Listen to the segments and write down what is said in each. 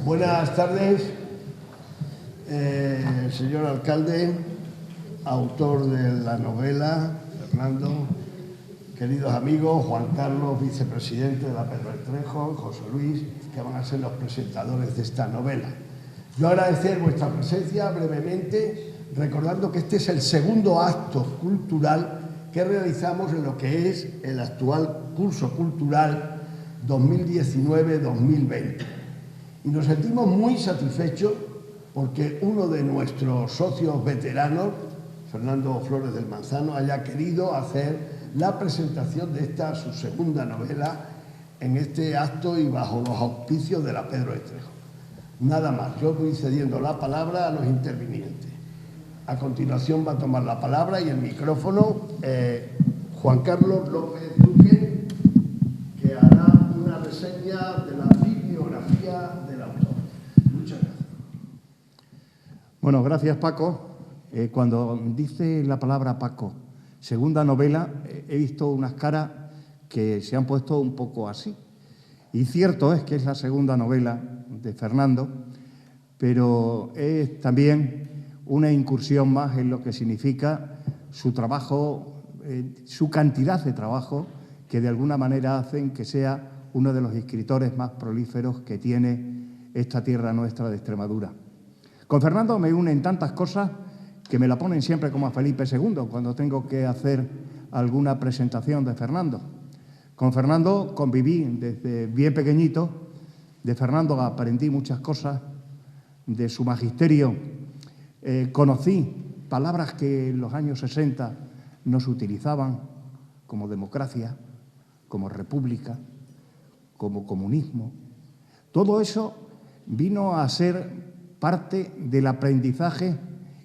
Buenas tardes, señor alcalde, autor de la novela, Fernando, queridos amigos, Juan Carlos, vicepresidente de la Pedro el Trejo, José Luis, que van a ser los presentadores de esta novela. Yo agradecer vuestra presencia brevemente, recordando que este es el segundo acto cultural que realizamos en lo que es el actual curso cultural 2019-2020. Y nos sentimos muy satisfechos porque uno de nuestros socios veteranos, Fernando Flores del Manzano, haya querido hacer la presentación de esta, su segunda novela, en este acto y bajo los auspicios de la Pedro de Trejo. Nada más, yo voy cediendo la palabra a los intervinientes. A continuación va a tomar la palabra y el micrófono Juan Carlos López Duque, que hará una reseña de la bibliografía del autor. Muchas gracias. Bueno, gracias, Paco. Cuando dice la palabra Paco, segunda novela, he visto unas caras que se han puesto un poco así. Y cierto es que es la segunda novela de Fernando, pero es también una incursión más en lo que significa su trabajo, su cantidad de trabajo, que de alguna manera hacen que sea uno de los escritores más prolíferos que tiene esta tierra nuestra de Extremadura. Con Fernando me unen tantas cosas que me la ponen siempre como a Felipe II cuando tengo que hacer alguna presentación de Fernando. Con Fernando conviví desde bien pequeñito, de Fernando aprendí muchas cosas, de su magisterio conocí palabras que en los años 60 no se utilizaban, como democracia, como república, como comunismo. Todo eso vino a ser parte del aprendizaje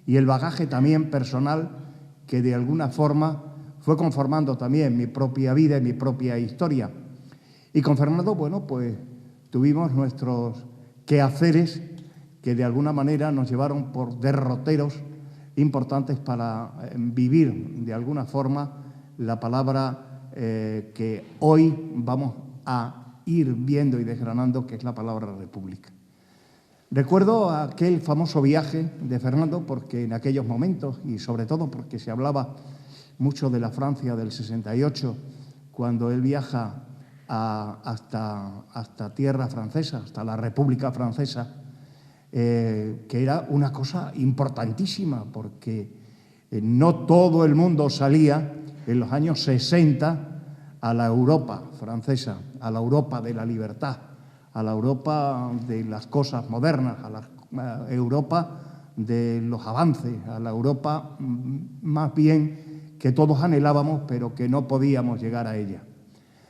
y el bagaje también personal que de alguna forma fue conformando también mi propia vida y mi propia historia. Y con Fernando, bueno, pues tuvimos nuestros quehaceres que de alguna manera nos llevaron por derroteros importantes para vivir de alguna forma la palabra que hoy vamos a ir viendo y desgranando, que es la palabra república. Recuerdo aquel famoso viaje de Fernando porque en aquellos momentos, y sobre todo porque se hablaba mucho de la Francia del 68, cuando él viaja hasta tierra francesa, hasta la República Francesa, que era una cosa importantísima porque no todo el mundo salía en los años 60 a la Europa francesa, a la Europa de la libertad, a la Europa de las cosas modernas, a la Europa de los avances, a la Europa más bien que todos anhelábamos pero que no podíamos llegar a ella.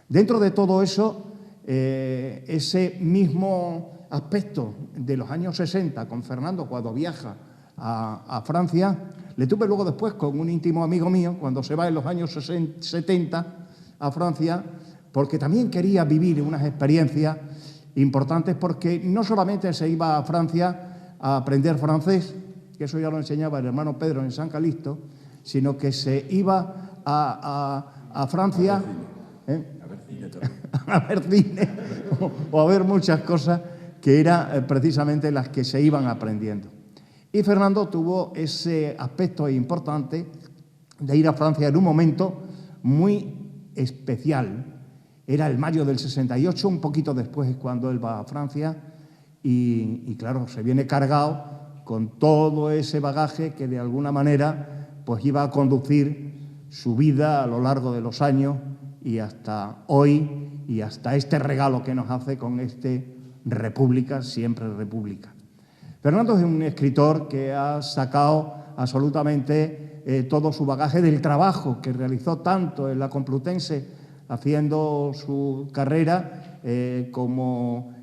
Dentro de todo eso, ese mismo aspecto de los años 60 con Fernando cuando viaja a Francia, le tuve luego después con un íntimo amigo mío cuando se va en los años 70 a Francia, porque también quería vivir unas experiencias importantes, porque no solamente se iba a Francia a aprender francés, que eso ya lo enseñaba el hermano Pedro en San Calixto, sino que se iba a Francia a ver cine o a ver muchas cosas que eran precisamente las que se iban aprendiendo. Y Fernando tuvo ese aspecto importante de ir a Francia en un momento muy especial. Era el mayo del 68, un poquito después es cuando él va a Francia y claro, se viene cargado con todo ese bagaje que de alguna manera pues iba a conducir su vida a lo largo de los años y hasta hoy y hasta este regalo que nos hace con este República, siempre República. Fernando es un escritor que ha sacado absolutamente todo su bagaje del trabajo que realizó tanto en la Complutense haciendo su carrera como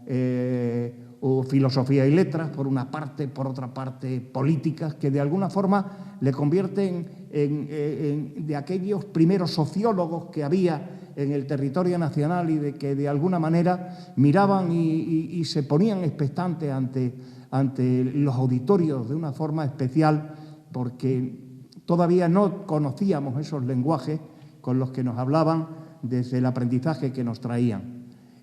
filosofía y letras, por una parte, por otra parte políticas, que de alguna forma le convierten de aquellos primeros sociólogos que había en el territorio nacional y de que de alguna manera miraban y se ponían expectantes ante los auditorios de una forma especial, porque todavía no conocíamos esos lenguajes con los que nos hablaban desde el aprendizaje que nos traían.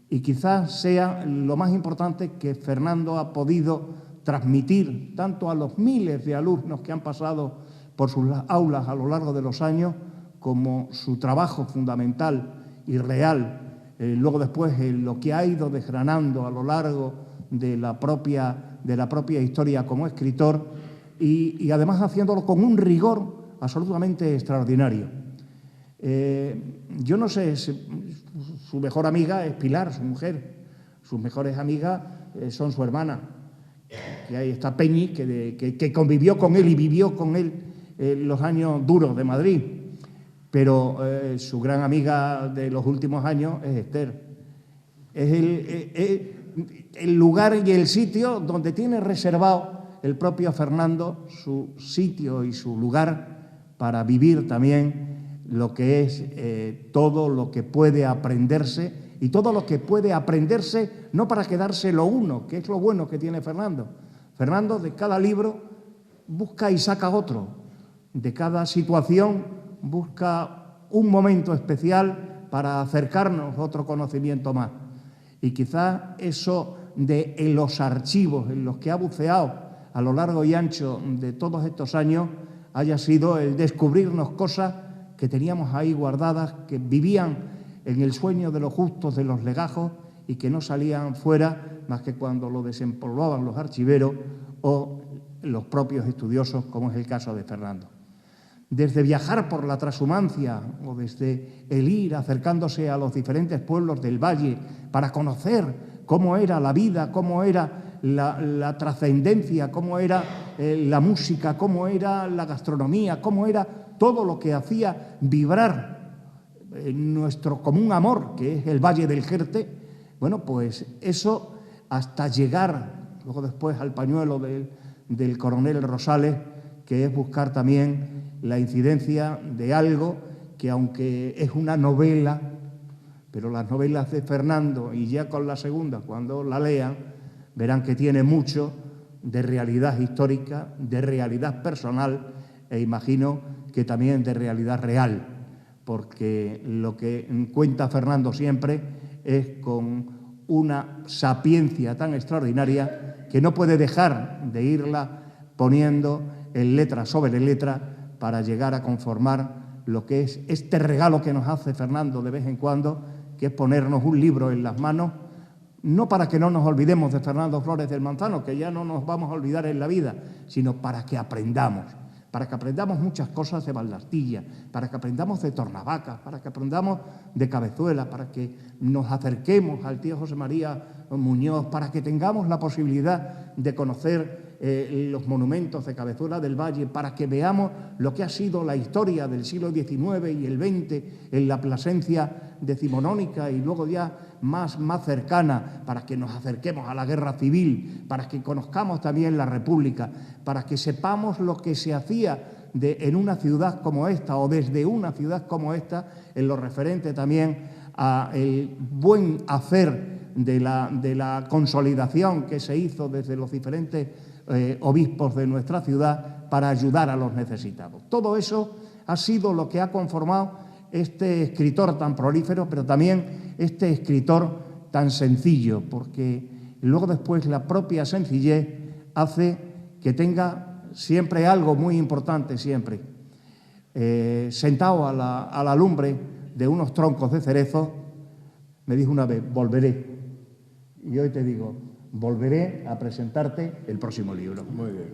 Y quizás sea lo más importante que Fernando ha podido transmitir tanto a los miles de alumnos que han pasado por sus aulas a lo largo de los años, como su trabajo fundamental y real, luego después lo que ha ido desgranando a lo largo de la propia historia como escritor, y además haciéndolo con un rigor absolutamente extraordinario. Yo no sé, su mejor amiga es Pilar, su mujer. Sus mejores amigas son su hermana, que ahí está Peñi, que convivió con él y vivió con él los años duros de Madrid. Pero su gran amiga de los últimos años es Esther. Es el lugar y el sitio donde tiene reservado el propio Fernando su sitio y su lugar para vivir también lo que es todo lo que puede aprenderse, y todo lo que puede aprenderse no para quedarse lo uno, que es lo bueno que tiene Fernando. Fernando de cada libro busca y saca otro, de cada situación busca un momento especial para acercarnos a otro conocimiento más. Y quizás eso de los archivos en los que ha buceado a lo largo y ancho de todos estos años haya sido el descubrirnos cosas que teníamos ahí guardadas, que vivían en el sueño de los justos, de los legajos, y que no salían fuera más que cuando lo desempolvaban los archiveros o los propios estudiosos, como es el caso de Fernando. Desde viajar por la transhumancia o desde el ir acercándose a los diferentes pueblos del valle para conocer cómo era la vida, cómo era la trascendencia, cómo era la música, cómo era la gastronomía, cómo era todo lo que hacía vibrar nuestro común amor, que es el Valle del Jerte. Bueno, pues eso hasta llegar luego después al pañuelo del coronel Rosales, que es buscar también la incidencia de algo que, aunque es una novela, pero las novelas de Fernando, y ya con la segunda, cuando la lean, verán que tiene mucho de realidad histórica, de realidad personal, e imagino que también de realidad real, porque lo que cuenta Fernando siempre es con una sapiencia tan extraordinaria que no puede dejar de irla poniendo en letra sobre letra para llegar a conformar lo que es este regalo que nos hace Fernando de vez en cuando, que es ponernos un libro en las manos, no para que no nos olvidemos de Fernando Flores del Manzano, que ya no nos vamos a olvidar en la vida, sino para que aprendamos muchas cosas de Valdartilla, para que aprendamos de Tornavacas, para que aprendamos de Cabezuela, para que nos acerquemos al tío José María Muñoz, para que tengamos la posibilidad de conocer los monumentos de Cabezuela del Valle, para que veamos lo que ha sido la historia del siglo XIX y el XX en la Plasencia decimonónica y luego ya más cercana, para que nos acerquemos a la guerra civil, para que conozcamos también la República, para que sepamos lo que se hacía en una ciudad como esta o desde una ciudad como esta, en lo referente también al buen hacer de la consolidación que se hizo desde los diferentes obispos de nuestra ciudad para ayudar a los necesitados. Todo eso ha sido lo que ha conformado este escritor tan prolífero, pero también este escritor tan sencillo, porque luego después la propia sencillez hace que tenga siempre algo muy importante, siempre. Sentado a la lumbre de unos troncos de cerezo, me dijo una vez: volveré. Y hoy te digo, volveré a presentarte el próximo libro. Muy bien,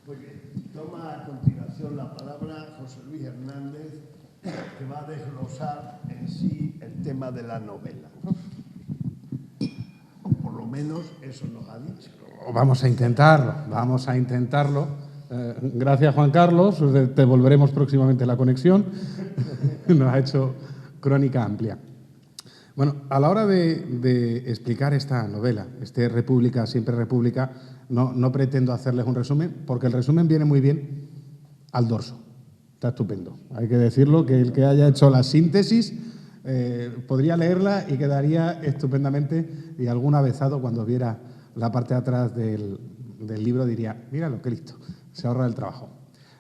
Muy bien. Toma a continuación la palabra José Luis Hernández, que va a desglosar en sí el tema de la novela. O por lo menos eso nos ha dicho. Vamos a intentarlo. Gracias, Juan Carlos. Te volveremos próximamente la conexión. Nos ha hecho crónica amplia. Bueno, a la hora de explicar esta novela, República, siempre República, no pretendo hacerles un resumen, porque el resumen viene muy bien al dorso. Está estupendo. Hay que decirlo, que el que haya hecho la síntesis podría leerla y quedaría estupendamente, y algún avezado cuando viera la parte de atrás del libro diría, míralo, qué listo, se ahorra el trabajo.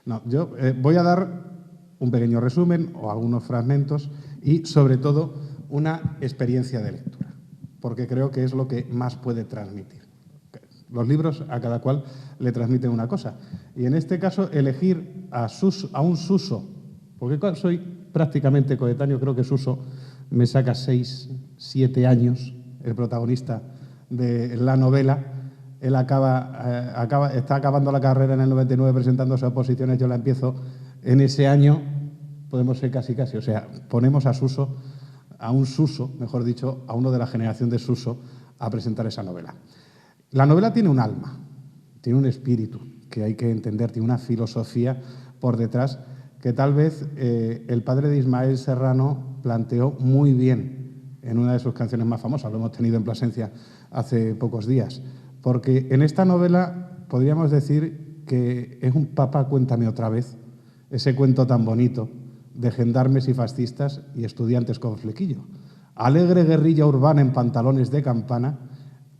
No, yo voy a dar un pequeño resumen o algunos fragmentos y, sobre todo, una experiencia de lectura, porque creo que es lo que más puede transmitir. Los libros a cada cual le transmiten una cosa. Y en este caso, elegir a un Suso, porque soy prácticamente coetáneo, creo que Suso me saca 6, 7 años, el protagonista de la novela. Él está acabando la carrera en el 99 presentándose a oposiciones, yo la empiezo en ese año, podemos ser casi, o sea, ponemos a un Suso, mejor dicho, a uno de la generación de Suso, a presentar esa novela. La novela tiene un alma, tiene un espíritu que hay que entender, tiene una filosofía por detrás que tal vez el padre de Ismael Serrano planteó muy bien en una de sus canciones más famosas, lo hemos tenido en Plasencia hace pocos días, porque en esta novela podríamos decir que es un papá cuéntame otra vez, ese cuento tan bonito de gendarmes y fascistas y estudiantes con flequillo. Alegre guerrilla urbana en pantalones de campana,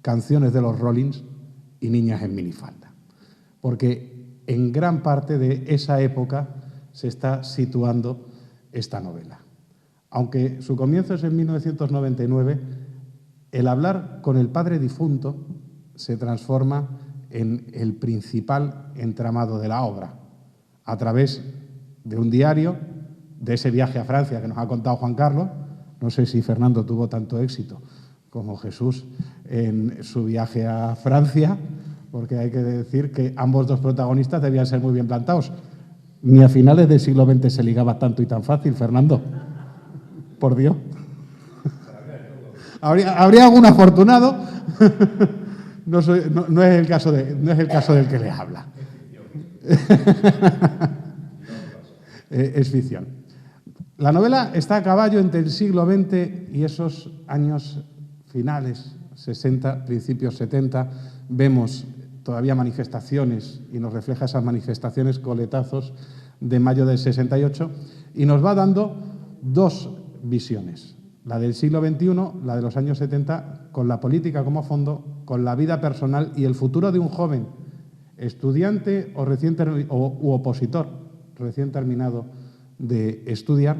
canciones de los Rollins y niñas en minifalda. Porque en gran parte de esa época se está situando esta novela. Aunque su comienzo es en 1999, el hablar con el padre difunto se transforma en el principal entramado de la obra, a través de un diario, de ese viaje a Francia que nos ha contado Juan Carlos. No sé si Fernando tuvo tanto éxito como Jesús en su viaje a Francia, porque hay que decir que ambos dos protagonistas debían ser muy bien plantados. Ni a finales del siglo XX se ligaba tanto y tan fácil, Fernando. Por Dios. ¿Habría algún afortunado? No es el caso del que le habla. Es ficción. La novela está a caballo entre el siglo XX y esos años finales, 60, principios 70. Vemos todavía manifestaciones y nos refleja esas manifestaciones, coletazos de mayo del 68, y nos va dando dos visiones. La del siglo XXI, la de los años 70, con la política como fondo, con la vida personal y el futuro de un joven estudiante u opositor recién terminado de estudiar,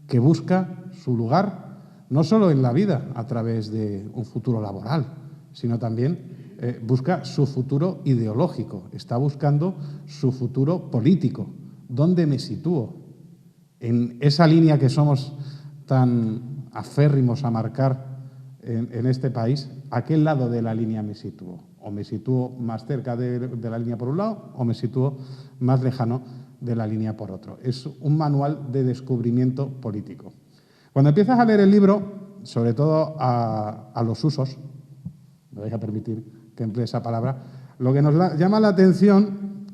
que busca su lugar no solo en la vida a través de un futuro laboral, sino también busca su futuro ideológico, está buscando su futuro político. ¿Dónde me sitúo? En esa línea que somos tan aférrimos a marcar en este país, ¿a qué lado de la línea me sitúo? ¿O me sitúo más cerca de la línea por un lado o me sitúo más lejano de la línea por otro? Es un manual de descubrimiento político. Cuando empiezas a leer el libro, sobre todo a los usos, me vais a permitir que emplee esa palabra, lo que nos llama la atención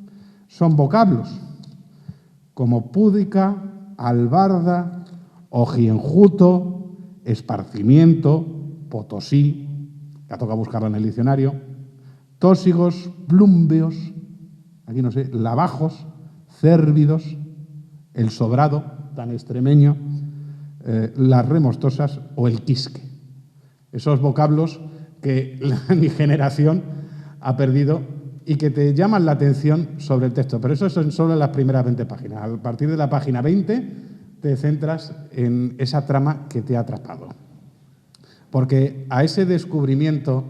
son vocablos, como púdica, albarda, ojienjuto, esparcimiento, potosí, que toca buscarlo en el diccionario, tósigos, plúmbeos, aquí no sé, lavajos, cérvidos, el sobrado, tan extremeño, las remostosas o el quisque. Esos vocablos que mi generación ha perdido y que te llaman la atención sobre el texto. Pero eso son solo las primeras 20 páginas. A partir de la página 20 te centras en esa trama que te ha atrapado. Porque a ese descubrimiento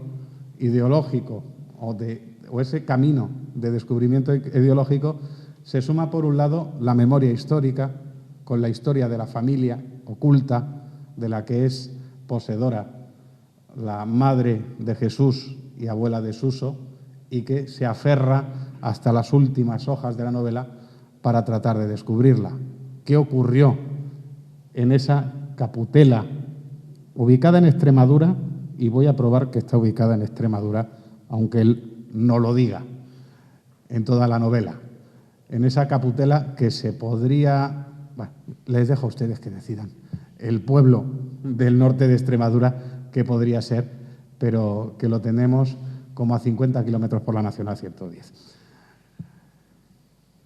ideológico o ese camino de descubrimiento ideológico se suma, por un lado, la memoria histórica, con la historia de la familia oculta de la que es poseedora la madre de Jesús y abuela de Suso, y que se aferra hasta las últimas hojas de la novela para tratar de descubrirla. ¿Qué ocurrió en esa caputela ubicada en Extremadura? Y voy a probar que está ubicada en Extremadura, aunque él no lo diga en toda la novela. En esa caputela que se podría... Bueno, les dejo a ustedes que decidan. El pueblo del norte de Extremadura que podría ser, pero que lo tenemos como a 50 kilómetros por la Nacional 110.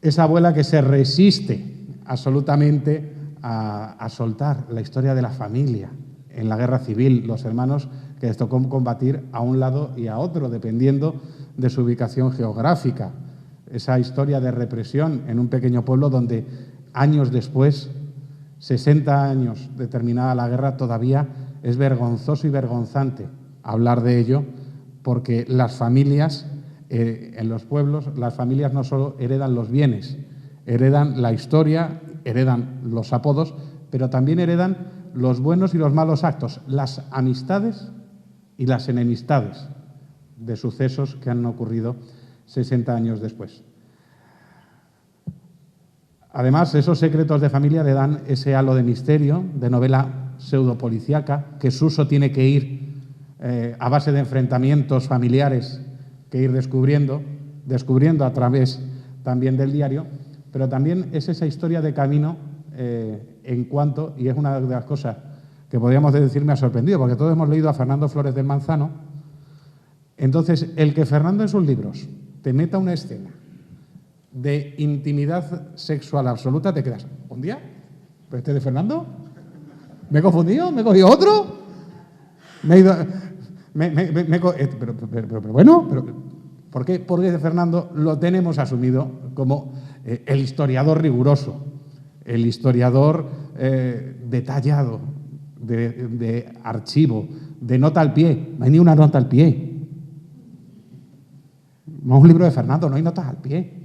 Esa abuela que se resiste absolutamente a soltar la historia de la familia en la guerra civil, los hermanos que les tocó combatir a un lado y a otro, dependiendo de su ubicación geográfica. Esa historia de represión en un pequeño pueblo donde años después, 60 años de terminada la guerra, todavía es vergonzoso y vergonzante hablar de ello, porque las familias, en los pueblos, las familias no solo heredan los bienes, heredan la historia, heredan los apodos, pero también heredan los buenos y los malos actos, las amistades y las enemistades de sucesos que han ocurrido 60 años después. Además, esos secretos de familia le dan ese halo de misterio, de novela pseudopolicíaca, que Suso tiene que ir a base de enfrentamientos familiares, que ir descubriendo a través también del diario, pero también es esa historia de camino en cuanto, y es una de las cosas que podríamos decir me ha sorprendido, porque todos hemos leído a Fernando Flores del Manzano. Entonces, el que Fernando en sus libros te meta una escena de intimidad sexual absoluta, te quedas, ¿un día? ¿Pero este de Fernando? ¿Me he confundido? ¿Me he cogido otro? Me he ido... pero bueno, ¿por qué? Porque de Fernando lo tenemos asumido como el historiador riguroso, el historiador detallado, de archivo, de nota al pie. No hay ni una nota al pie. No es un libro de Fernando, no hay notas al pie.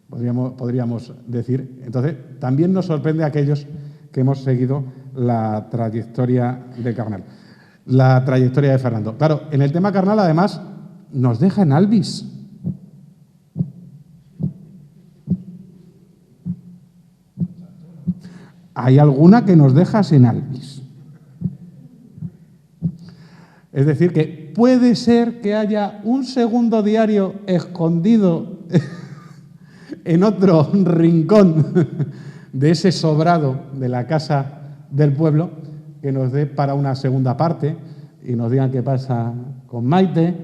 Podríamos decir. Entonces, también nos sorprende a aquellos que hemos seguido la trayectoria de Carnal, la trayectoria de Fernando. Claro, en el tema Carnal, además, nos deja en albis. Hay alguna que nos dejas en albis. Es decir, que puede ser que haya un segundo diario escondido en otro rincón de ese sobrado de la casa del pueblo, que nos dé para una segunda parte y nos digan qué pasa con Maite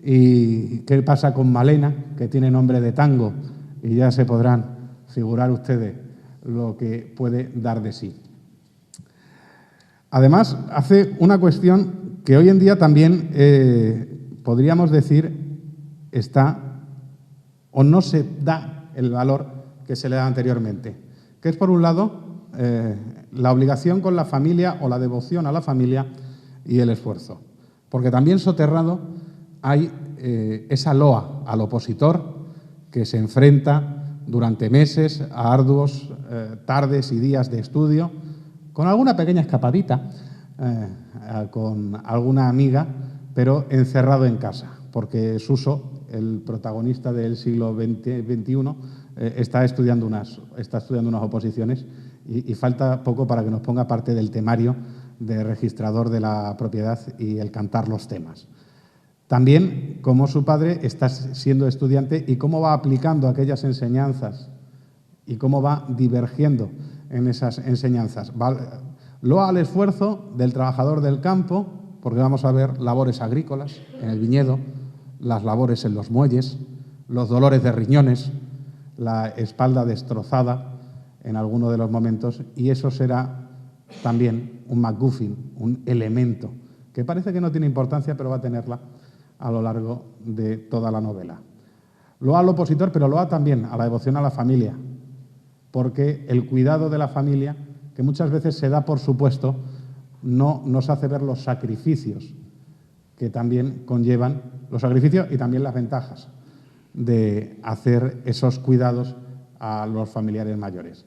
y qué pasa con Malena, que tiene nombre de tango, y ya se podrán figurar ustedes lo que puede dar de sí. Además, hace una cuestión que hoy en día también podríamos decir está o no se da el valor que se le da anteriormente, que es, por un lado, la obligación con la familia o la devoción a la familia y el esfuerzo. Porque también soterrado hay esa loa al opositor que se enfrenta durante meses a arduos tardes y días de estudio, con alguna pequeña escapadita, con alguna amiga, pero encerrado en casa, porque Suso, el protagonista del siglo XXI, está estudiando unas oposiciones y falta poco para que nos ponga parte del temario de registrador de la propiedad y el cantar los temas. También cómo su padre está siendo estudiante y cómo va aplicando aquellas enseñanzas y cómo va divergiendo en esas enseñanzas. Loa al esfuerzo del trabajador del campo, porque vamos a ver labores agrícolas en el viñedo, las labores en los muelles, los dolores de riñones, la espalda destrozada en alguno de los momentos, y eso será también un MacGuffin, un elemento que parece que no tiene importancia, pero va a tenerla a lo largo de toda la novela. Loa al opositor, pero loa también a la devoción a la familia, porque el cuidado de la familia, que muchas veces se da por supuesto, no nos hace ver los sacrificios que también conllevan, los sacrificios y también las ventajas de hacer esos cuidados a los familiares mayores.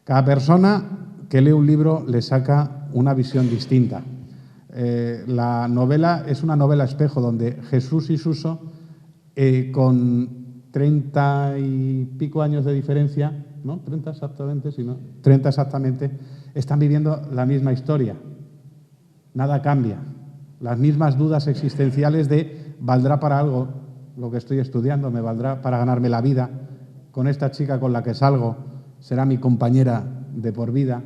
Cada persona que lee un libro le saca una visión distinta. La novela es una novela espejo donde Jesús y Suso, con 30 y pico años de diferencia, ¿no? 30 exactamente, si no, 30 exactamente, están viviendo la misma historia. Nada cambia. Las mismas dudas existenciales de ¿valdrá para algo lo que estoy estudiando? ¿Me valdrá para ganarme la vida? ¿Con esta chica con la que salgo será mi compañera de por vida?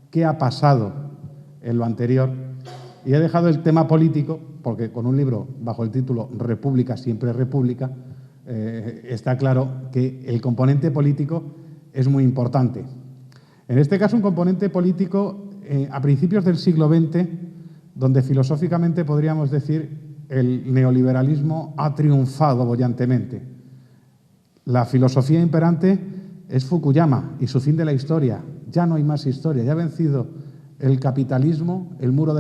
¿Qué ha pasado en lo anterior? Y he dejado el tema político, porque con un libro bajo el título República, siempre República, está claro que el componente político es muy importante. En este caso, un componente político a principios del siglo XX donde filosóficamente podríamos decir el neoliberalismo ha triunfado bollantemente. La filosofía imperante es Fukuyama y su fin de la historia. Ya no hay más historia, ya ha vencido el capitalismo, el muro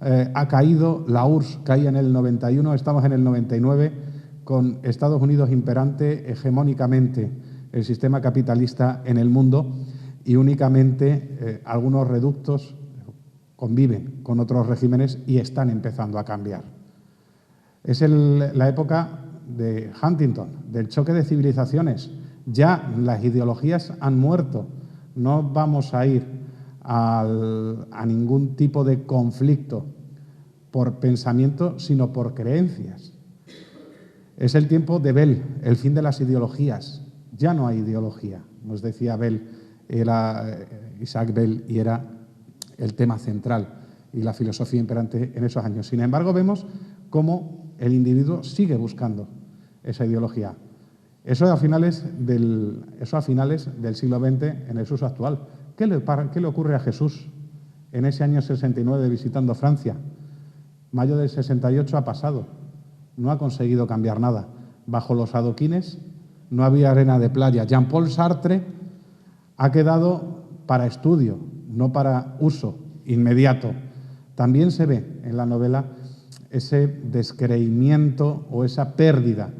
ha caído, la URSS caía en el 91, estamos en el 99, con Estados Unidos imperante hegemónicamente el sistema capitalista en el mundo y únicamente algunos reductos conviven con otros regímenes y están empezando a cambiar. Es la época de Huntington, del choque de civilizaciones. Ya las ideologías han muerto. No vamos a ir a ningún tipo de conflicto por pensamiento, sino por creencias. Es el tiempo de Bell, el fin de las ideologías. Ya no hay ideología, nos decía Bell, era Isaac Bell, y era el tema central y la filosofía imperante en esos años. Sin embargo, vemos cómo el individuo sigue buscando esa ideología. Eso a finales del siglo XX en el uso actual. ¿Qué le ocurre a Jesús en ese año 69 visitando Francia? Mayo del 68 ha pasado, no ha conseguido cambiar nada. Bajo los adoquines no había arena de playa. Jean-Paul Sartre ha quedado para estudio, no para uso inmediato. También se ve en la novela ese descreimiento o esa pérdida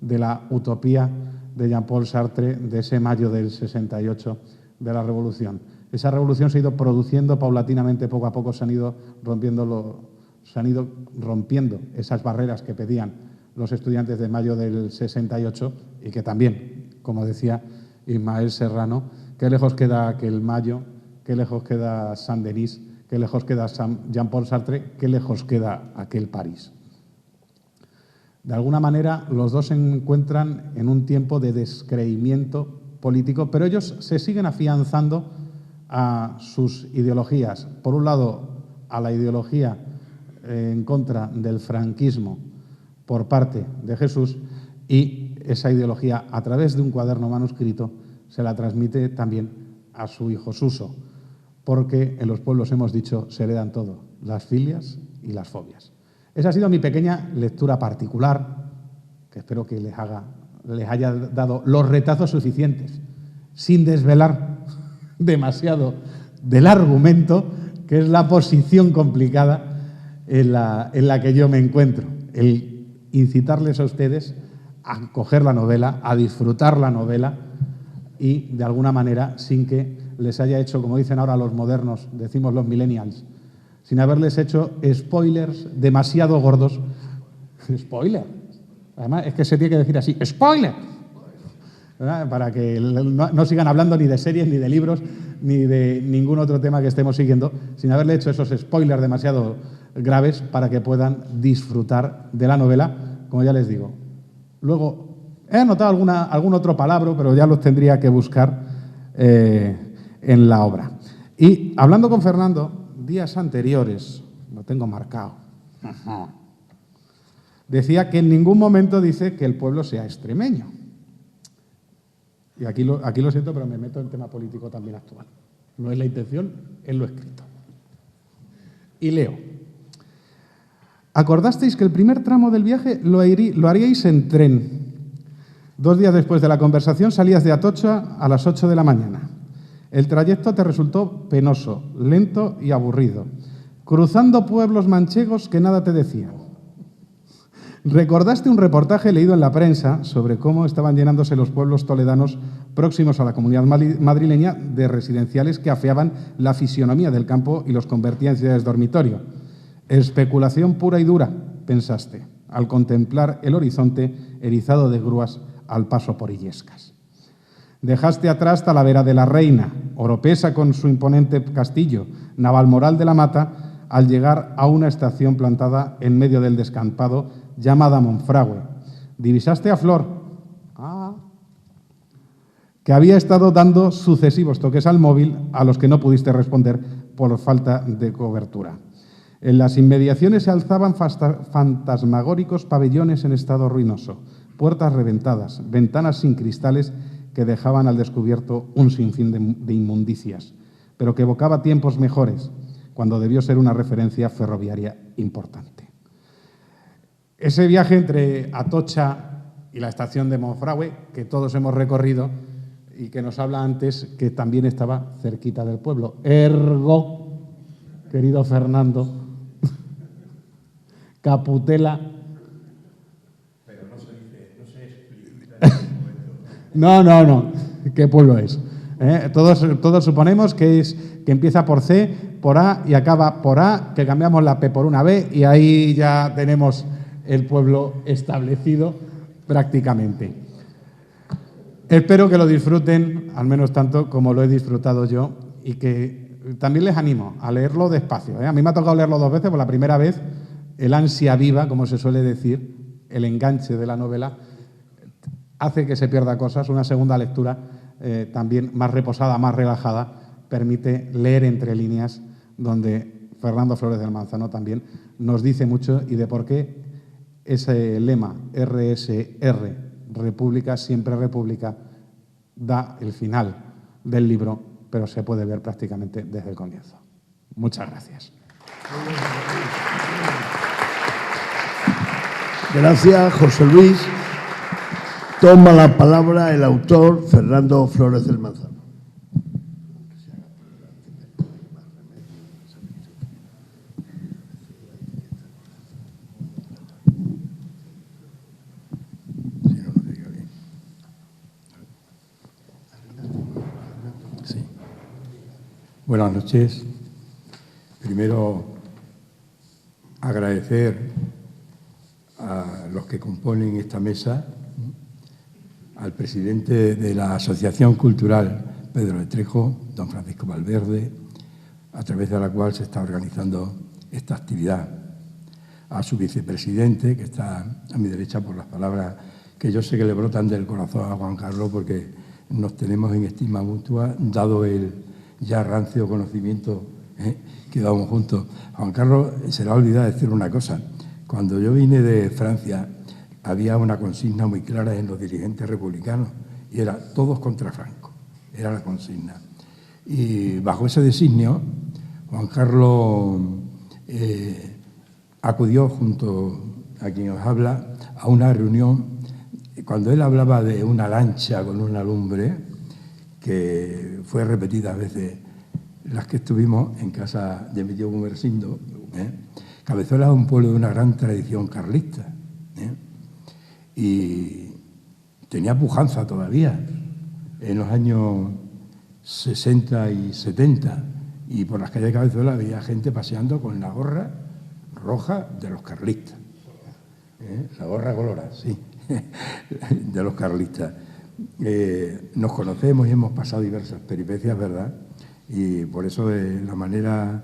de la utopía de Jean-Paul Sartre de ese mayo del 68 de la Revolución. Esa revolución se ha ido produciendo paulatinamente, poco a poco se han ido rompiendo esas barreras que pedían los estudiantes de mayo del 68 y que también, como decía Ismael Serrano, qué lejos queda aquel Mayo, qué lejos queda Saint-Denis, qué lejos queda Jean-Paul Sartre, qué lejos queda aquel París. De alguna manera, los dos se encuentran en un tiempo de descreimiento político, pero ellos se siguen afianzando a sus ideologías. Por un lado, a la ideología en contra del franquismo por parte de Jesús, y esa ideología, a través de un cuaderno manuscrito, se la transmite también a su hijo Suso, porque en los pueblos, hemos dicho, se heredan todo, las filias y las fobias. Esa ha sido mi pequeña lectura particular, que espero que les haya dado los retazos suficientes, sin desvelar demasiado del argumento, que es la posición complicada en la que yo me encuentro. El incitarles a ustedes a coger la novela, a disfrutar la novela y, de alguna manera, sin que les haya hecho, como dicen ahora los modernos, decimos los millennials, sin haberles hecho spoilers demasiado gordos. Spoiler. Además, es que se tiene que decir así, spoiler, ¿verdad? Para que no sigan hablando ni de series, ni de libros, ni de ningún otro tema que estemos siguiendo, sin haberle hecho esos spoilers demasiado graves para que puedan disfrutar de la novela, como ya les digo. Luego, he anotado algún otro palabra, pero ya los tendría que buscar en la obra. Y hablando con Fernando, días anteriores, lo tengo marcado, decía que en ningún momento dice que el pueblo sea extremeño. Y aquí lo siento, pero me meto en tema político también actual. No es la intención, es lo escrito. Y leo. Acordasteis que el primer tramo del viaje lo haríais en tren. 2 días después de la conversación salías de Atocha a las 8 de la mañana. El trayecto te resultó penoso, lento y aburrido, cruzando pueblos manchegos que nada te decían. Recordaste un reportaje leído en la prensa sobre cómo estaban llenándose los pueblos toledanos próximos a la comunidad madrileña de residenciales que afeaban la fisionomía del campo y los convertían en ciudades dormitorio. Especulación pura y dura, pensaste, al contemplar el horizonte erizado de grúas al paso por Illescas. Dejaste atrás Talavera de la Reina, Oropesa con su imponente castillo, Navalmoral de la Mata, al llegar a una estación plantada en medio del descampado llamada Monfragüe. Divisaste a Flor, que había estado dando sucesivos toques al móvil a los que no pudiste responder por falta de cobertura. En las inmediaciones se alzaban fantasmagóricos pabellones en estado ruinoso, puertas reventadas, ventanas sin cristales que dejaban al descubierto un sinfín de inmundicias, pero que evocaba tiempos mejores. cuando debió ser una referencia ferroviaria importante. Ese viaje entre Atocha y la estación de Monfragüe, que todos hemos recorrido y que nos habla antes que también estaba cerquita del pueblo. Ergo, querido Fernando, Caputela. Pero no se explica. No. ¿Qué pueblo es? Todos suponemos que empieza por C, por A y acaba por A, que cambiamos la P por una B y ahí ya tenemos el pueblo establecido prácticamente. Espero que lo disfruten, al menos tanto como lo he disfrutado yo, y que también les animo a leerlo despacio. A mí me ha tocado leerlo 2 veces, por la primera vez el ansia viva, como se suele decir, el enganche de la novela, hace que se pierda cosas. Una segunda lectura, también más reposada, más relajada, permite leer entre líneas, donde Fernando Flores del Manzano también nos dice mucho y de por qué ese lema RSR, República, siempre República, da el final del libro, pero se puede ver prácticamente desde el comienzo. Muchas gracias. Gracias, José Luis. Toma la palabra el autor, Fernando Flores del Manzano. Buenas noches. Primero, agradecer a los que componen esta mesa, al presidente de la Asociación Cultural Pedro de Trejo, don Francisco Valverde, a través de la cual se está organizando esta actividad, a su vicepresidente, que está a mi derecha por las palabras que yo sé que le brotan del corazón a Juan Carlos, porque nos tenemos en estima mutua, dado el ya rancio conocimiento que damos juntos. A Juan Carlos se le ha olvidado decir una cosa. Cuando yo vine de Francia, había una consigna muy clara en los dirigentes republicanos y era todos contra Franco, era la consigna. Y bajo ese designio, Juan Carlos acudió junto a quien os habla a una reunión. Cuando él hablaba de una lancha con una lumbre, que fue repetida a veces, las que estuvimos en casa de mi tío Gumersindo, Cabezuela es un pueblo de una gran tradición carlista, y tenía pujanza todavía en los años 60 y 70, y por las calles de Cabezuela había gente paseando con la gorra roja de los carlistas, la gorra colorada, sí, de los carlistas. Nos conocemos y hemos pasado diversas peripecias, ¿verdad? Y por eso de la manera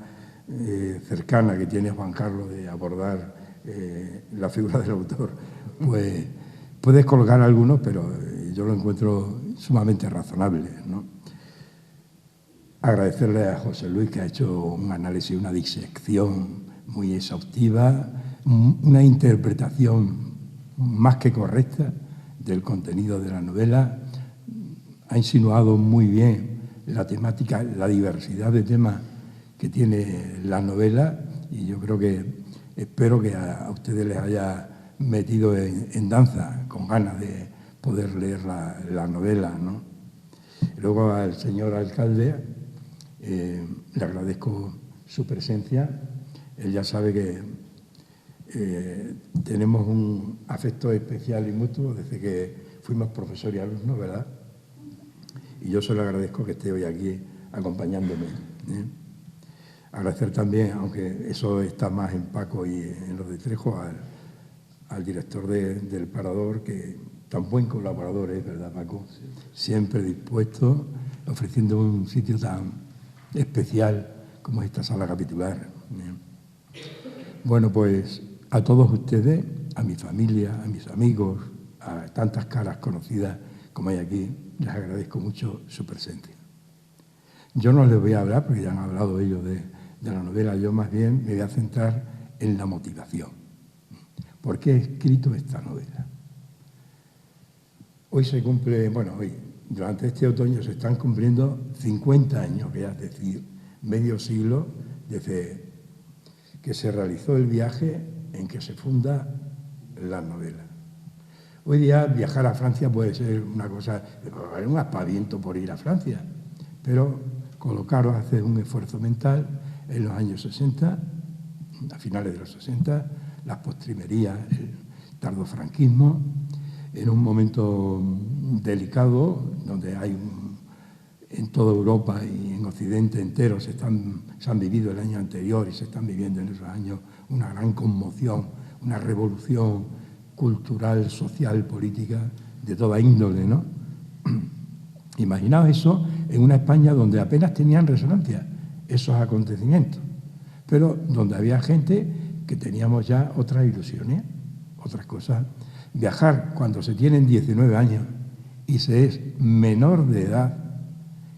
cercana que tiene Juan Carlos de abordar la figura del autor, pues puedes colgar algunos, pero yo lo encuentro sumamente razonable, ¿no? Agradecerle a José Luis, que ha hecho un análisis, una disección muy exhaustiva, una interpretación más que correcta del contenido de la novela. Ha insinuado muy bien la temática, la diversidad de temas que tiene la novela, y yo creo que, espero que a ustedes les haya metido en danza, con ganas de poder leer la novela, ¿no? Luego al señor alcalde le agradezco su presencia. Él ya sabe que tenemos un afecto especial y mutuo desde que fuimos profesor y alumno, ¿verdad? Y yo se lo agradezco que esté hoy aquí acompañándome. Agradecer también, aunque eso está más en Paco y en los de Trejo, al director del Parador, que tan buen colaborador es, ¿verdad, Paco? Siempre dispuesto, ofreciendo un sitio tan especial como esta sala capitular. Bueno, pues a todos ustedes, a mi familia, a mis amigos, a tantas caras conocidas como hay aquí, les agradezco mucho su presencia. Yo no les voy a hablar, porque ya han hablado ellos de la novela, yo más bien me voy a centrar en la motivación. ¿Por qué he escrito esta novela? Hoy se cumple, bueno, hoy, durante este otoño se están cumpliendo 50 años, es decir, medio siglo desde que se realizó el viaje en que se funda la novela. Hoy día viajar a Francia puede ser una cosa, un aspaviento por ir a Francia, pero Colocaros hace un esfuerzo mental en los años 60, a finales de los 60, las postrimerías, el tardofranquismo, en un momento delicado donde hay en toda Europa y en Occidente entero se han vivido el año anterior y se están viviendo en esos años una gran conmoción, una revolución cultural, social, política, de toda índole, ¿no? Imaginaos eso en una España donde apenas tenían resonancia esos acontecimientos, pero donde había gente que teníamos ya otras ilusiones, otras cosas. Viajar cuando se tienen 19 años y se es menor de edad,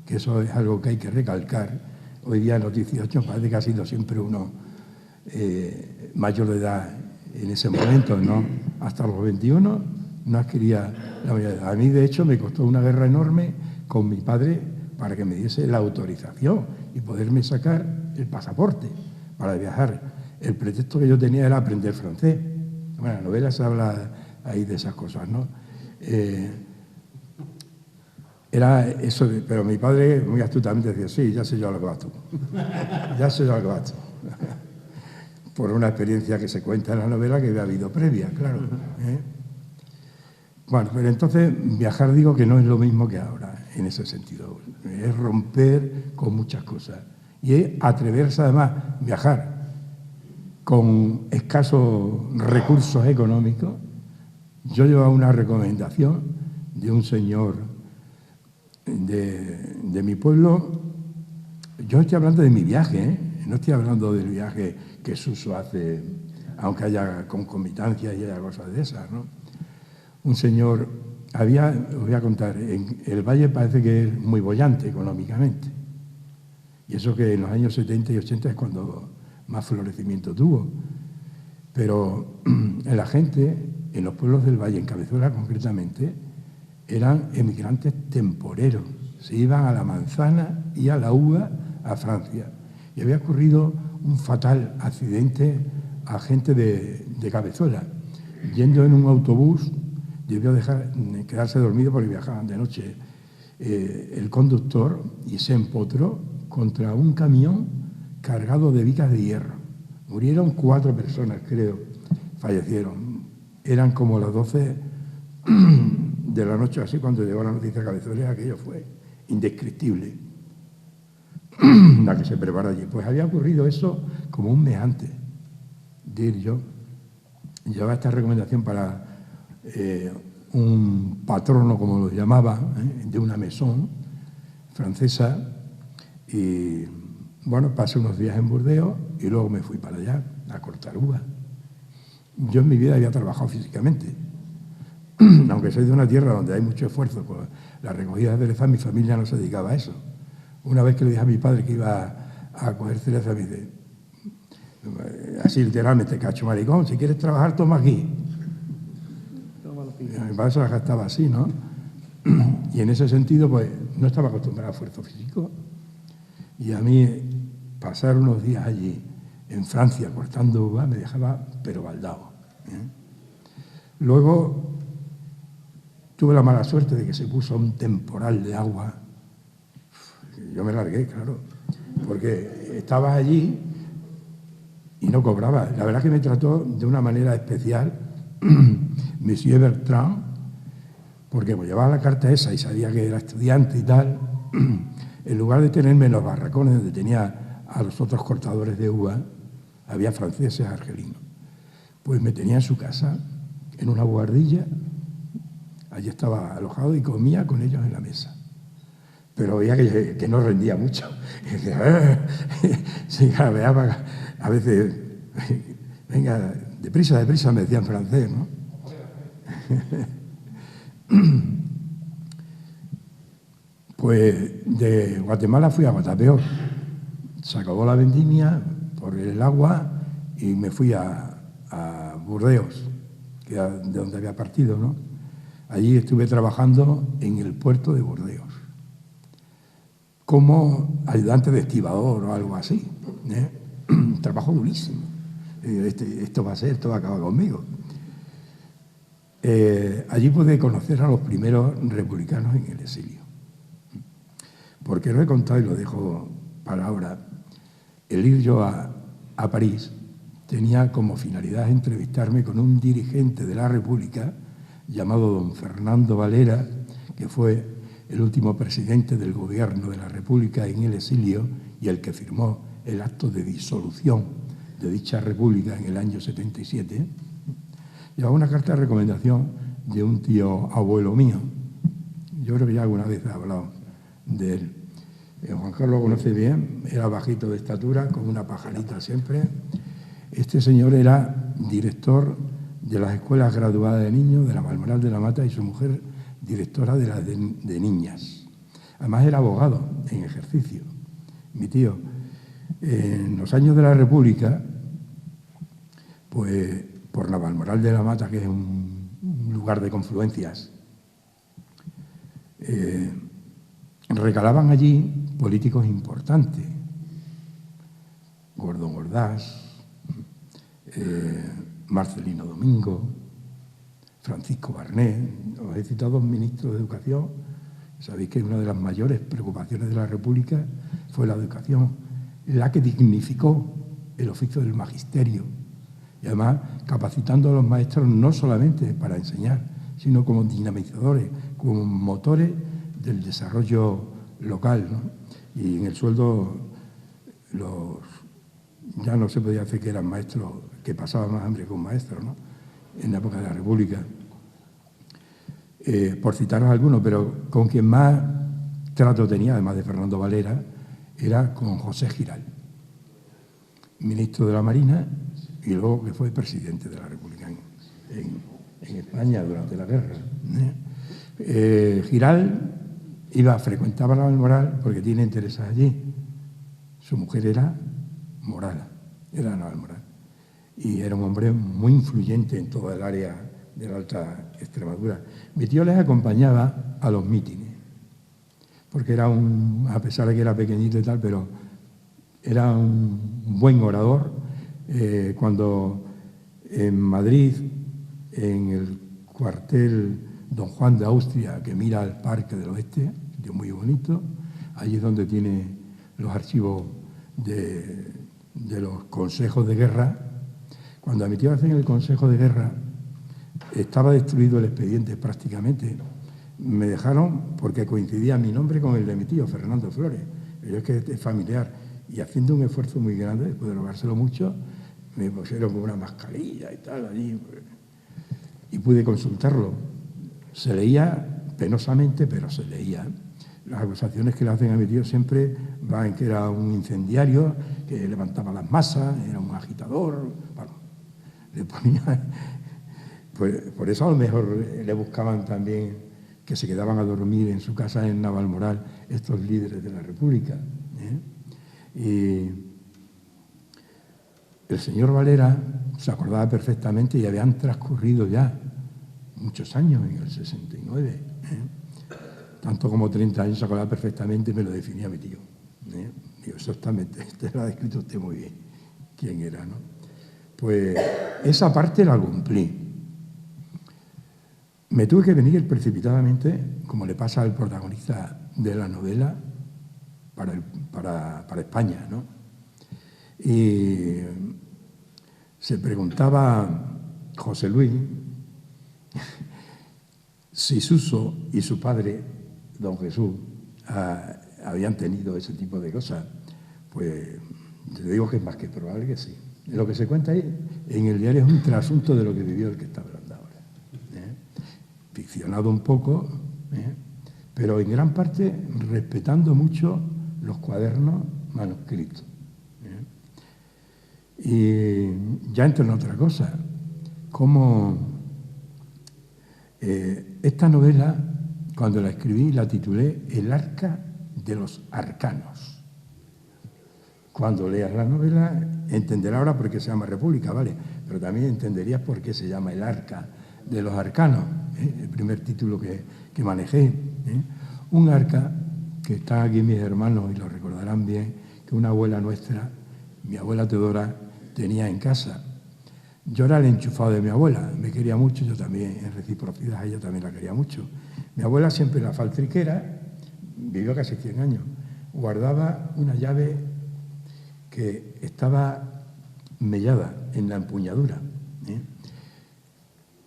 que eso es algo que hay que recalcar. Hoy día a los 18 parece que ha sido siempre uno mayor de edad en ese momento, ¿no? Hasta los 21 no adquiría la mayoría de edad. A mí, de hecho, me costó una guerra enorme con mi padre para que me diese la autorización y poderme sacar el pasaporte para viajar. El pretexto que yo tenía era aprender francés. Bueno, en la novela se habla ahí de esas cosas, ¿no? Era eso, pero mi padre muy astutamente decía, sí, ya sé yo lo que vas tú. Ya sé yo lo que vas tú. Por una experiencia que se cuenta en la novela que había habido previa, claro. Bueno, pero entonces viajar digo que no es lo mismo que ahora, en ese sentido. Es romper con muchas cosas. Y es atreverse además a viajar con escasos recursos económicos. Yo llevaba una recomendación de un señor de mi pueblo. Yo estoy hablando de mi viaje, no estoy hablando del viaje que Suso hace, aunque haya concomitancias y haya cosas de esas, ¿no? Un señor, os voy a contar, en el Valle parece que es muy boyante económicamente. Y eso que en los años 70 y 80 es cuando más florecimiento tuvo. Pero en la gente, en los pueblos del Valle, en Cabezuela concretamente, eran emigrantes temporeros. Se iban a la manzana y a la uva a Francia. Y había ocurrido un fatal accidente a gente de Cabezuela. Yendo en un autobús, debió quedarse dormido porque viajaban de noche. El conductor y se empotró contra un camión cargado de vigas de hierro. Murieron 4 personas, creo, fallecieron. Eran como las 12 de la noche, así cuando llegó la noticia a Cabezuela, aquello fue indescriptible. La que se prepara allí. Pues había ocurrido eso como un mes antes de ir yo. Llevaba esta recomendación para un patrono, como lo llamaba, de una maison francesa. Y bueno, pasé unos días en Burdeos y luego me fui para allá a cortar uvas. Yo en mi vida había trabajado físicamente. Aunque soy de una tierra donde hay mucho esfuerzo por la recogida de cereza, mi familia no se dedicaba a eso. Una vez que le dije a mi padre que iba a coger cereza, me dice, así literalmente, cacho maricón, si quieres trabajar, toma aquí. Mi padre se la gastaba así, ¿no? Y en ese sentido, pues, no estaba acostumbrado a esfuerzo físico. Y a mí, pasar unos días allí, en Francia, cortando uvas, me dejaba pero baldado. Luego tuve la mala suerte de que se puso un temporal de agua. Yo me largué, claro, porque estaba allí y no cobraba. La verdad que me trató de una manera especial Monsieur Bertrand, porque me llevaba la carta esa y sabía que era estudiante y tal. En lugar de tenerme en los barracones donde tenía a los otros cortadores de uva, había franceses, argelinos. Pues me tenía en su casa, en una buhardilla. Allí estaba alojado y comía con ellos en la mesa. Pero veía que no rendía mucho. Sí, a veces, venga, deprisa, deprisa, me decía en francés, ¿no? Pues de Guatemala fui a Guatapeor. Se acabó la vendimia por el agua y me fui a Burdeos, que era de donde había partido, ¿no? Allí estuve trabajando en el puerto de Burdeos como ayudante de estibador o algo así, trabajo durísimo. Esto va a acabar conmigo. Allí pude conocer a los primeros republicanos en el exilio. Porque lo he contado y lo dejo para ahora. El ir yo a París tenía como finalidad entrevistarme con un dirigente de la República llamado don Fernando Valera, que fue el último presidente del gobierno de la República en el exilio y el que firmó el acto de disolución de dicha república en el año 77. Llevaba una carta de recomendación de un tío abuelo mío. Yo creo que ya alguna vez he hablado de él. Juan Carlos lo conoce bien, era bajito de estatura, con una pajarita siempre. Este señor era director de las escuelas graduadas de niños de la Balmoral de la Mata y su mujer directora de las de niñas. Además era abogado en ejercicio. Mi tío, en los años de la República, pues por la Balmoral de la Mata, que es un lugar de confluencias, recalaban allí políticos importantes. Gordón Ordaz, Marcelino Domingo, Francisco Barnet. Os he citado dos ministros de Educación. Sabéis que una de las mayores preocupaciones de la República fue la educación, la que dignificó el oficio del magisterio y además capacitando a los maestros no solamente para enseñar, sino como dinamizadores, como motores del desarrollo local, ¿no? Y en el sueldo ya no se podía hacer que eran maestros, que pasaban más hambre que un maestro, ¿no? En la época de la República. Por citaros algunos, pero con quien más trato tenía, además de Fernando Valera, era con José Giral, ministro de la Marina y luego que fue presidente de la República en España durante la guerra. Giral frecuentaba la Balmoral porque tiene intereses allí. Su mujer era Morala, era Navalmoral, y era un hombre muy influyente en toda el área de la Alta Extremadura. Mi tío les acompañaba a los mítines, porque era a pesar de que era pequeñito y tal, pero era un buen orador. Cuando en Madrid, en el cuartel Don Juan de Austria, que mira al Parque del Oeste, sitio muy bonito, allí es donde tiene los archivos de los consejos de guerra. Cuando a mi tío hacen el consejo de guerra, estaba destruido el expediente prácticamente. Me dejaron porque coincidía mi nombre con el de mi tío, Fernando Flores. Yo es que es familiar. Y haciendo un esfuerzo muy grande, después de rogárselo mucho, me pusieron con una mascarilla y tal allí. Y pude consultarlo. Se leía penosamente, pero se leía. Las acusaciones que le hacen a mi tío siempre van en que era un incendiario, que levantaba las masas, era un agitador. Bueno, le ponía... Pues por eso a lo mejor le buscaban también que se quedaban a dormir en su casa en Navalmoral estos líderes de la República. Y el señor Valera se acordaba perfectamente y habían transcurrido ya muchos años, en el 69, tanto como 30 años, se acordaba perfectamente y me lo definía mi tío. Digo, exactamente, lo ha descrito usted muy bien, quién era, ¿no? Pues esa parte la cumplí. Me tuve que venir precipitadamente, como le pasa al protagonista de la novela, para España, ¿no? Y se preguntaba José Luis si Suso y su padre, don Jesús, habían tenido ese tipo de cosas. Pues te digo que es más que probable que sí. Lo que se cuenta ahí en el diario es un trasunto de lo que vivió el que está hablando ahora. Ficcionado un poco, pero en gran parte respetando mucho los cuadernos manuscritos. Y ya entro en otra cosa, como esta novela, cuando la escribí, la titulé El arca de los arcanos. Cuando leas la novela entenderás ahora por qué se llama República, ¿vale? Pero también entenderías por qué se llama El arca de los arcanos, el primer título que manejé. Un arca que están aquí mis hermanos y lo recordarán bien, que una abuela nuestra mi abuela Teodora tenía en casa. Yo era el enchufado de mi abuela, me quería mucho, yo también, en reciprocidad, ella también la quería mucho. Mi abuela siempre en la faltriquera, vivió casi 100 años, guardaba una llave que estaba mellada en la empuñadura, ¿eh?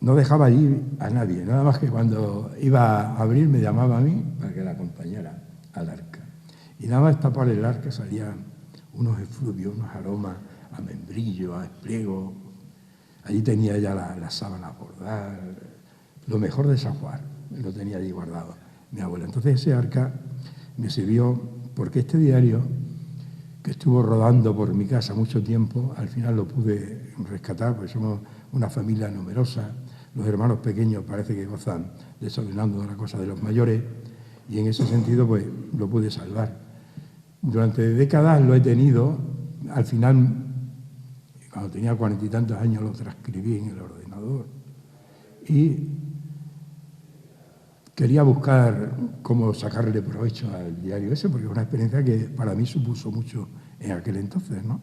No dejaba ir a nadie, nada más que cuando iba a abrir me llamaba a mí para que la acompañara al arca. Y nada más tapar el arca salían unos efluvios, unos aromas a membrillo, a espliego. Allí tenía ya las sábanas bordadas, lo mejor de San Juan, lo tenía allí guardado mi abuela. Entonces ese arca me sirvió porque este diario, que estuvo rodando por mi casa mucho tiempo, al final lo pude rescatar, porque somos una familia numerosa, los hermanos pequeños parece que gozan desayunando de la cosa de los mayores, y en ese sentido pues lo pude salvar. Durante décadas lo he tenido, al final, cuando tenía 40 y tantos años, lo transcribí en el ordenador y quería buscar cómo sacarle provecho al diario ese, porque es una experiencia que para mí supuso mucho en aquel entonces, ¿no?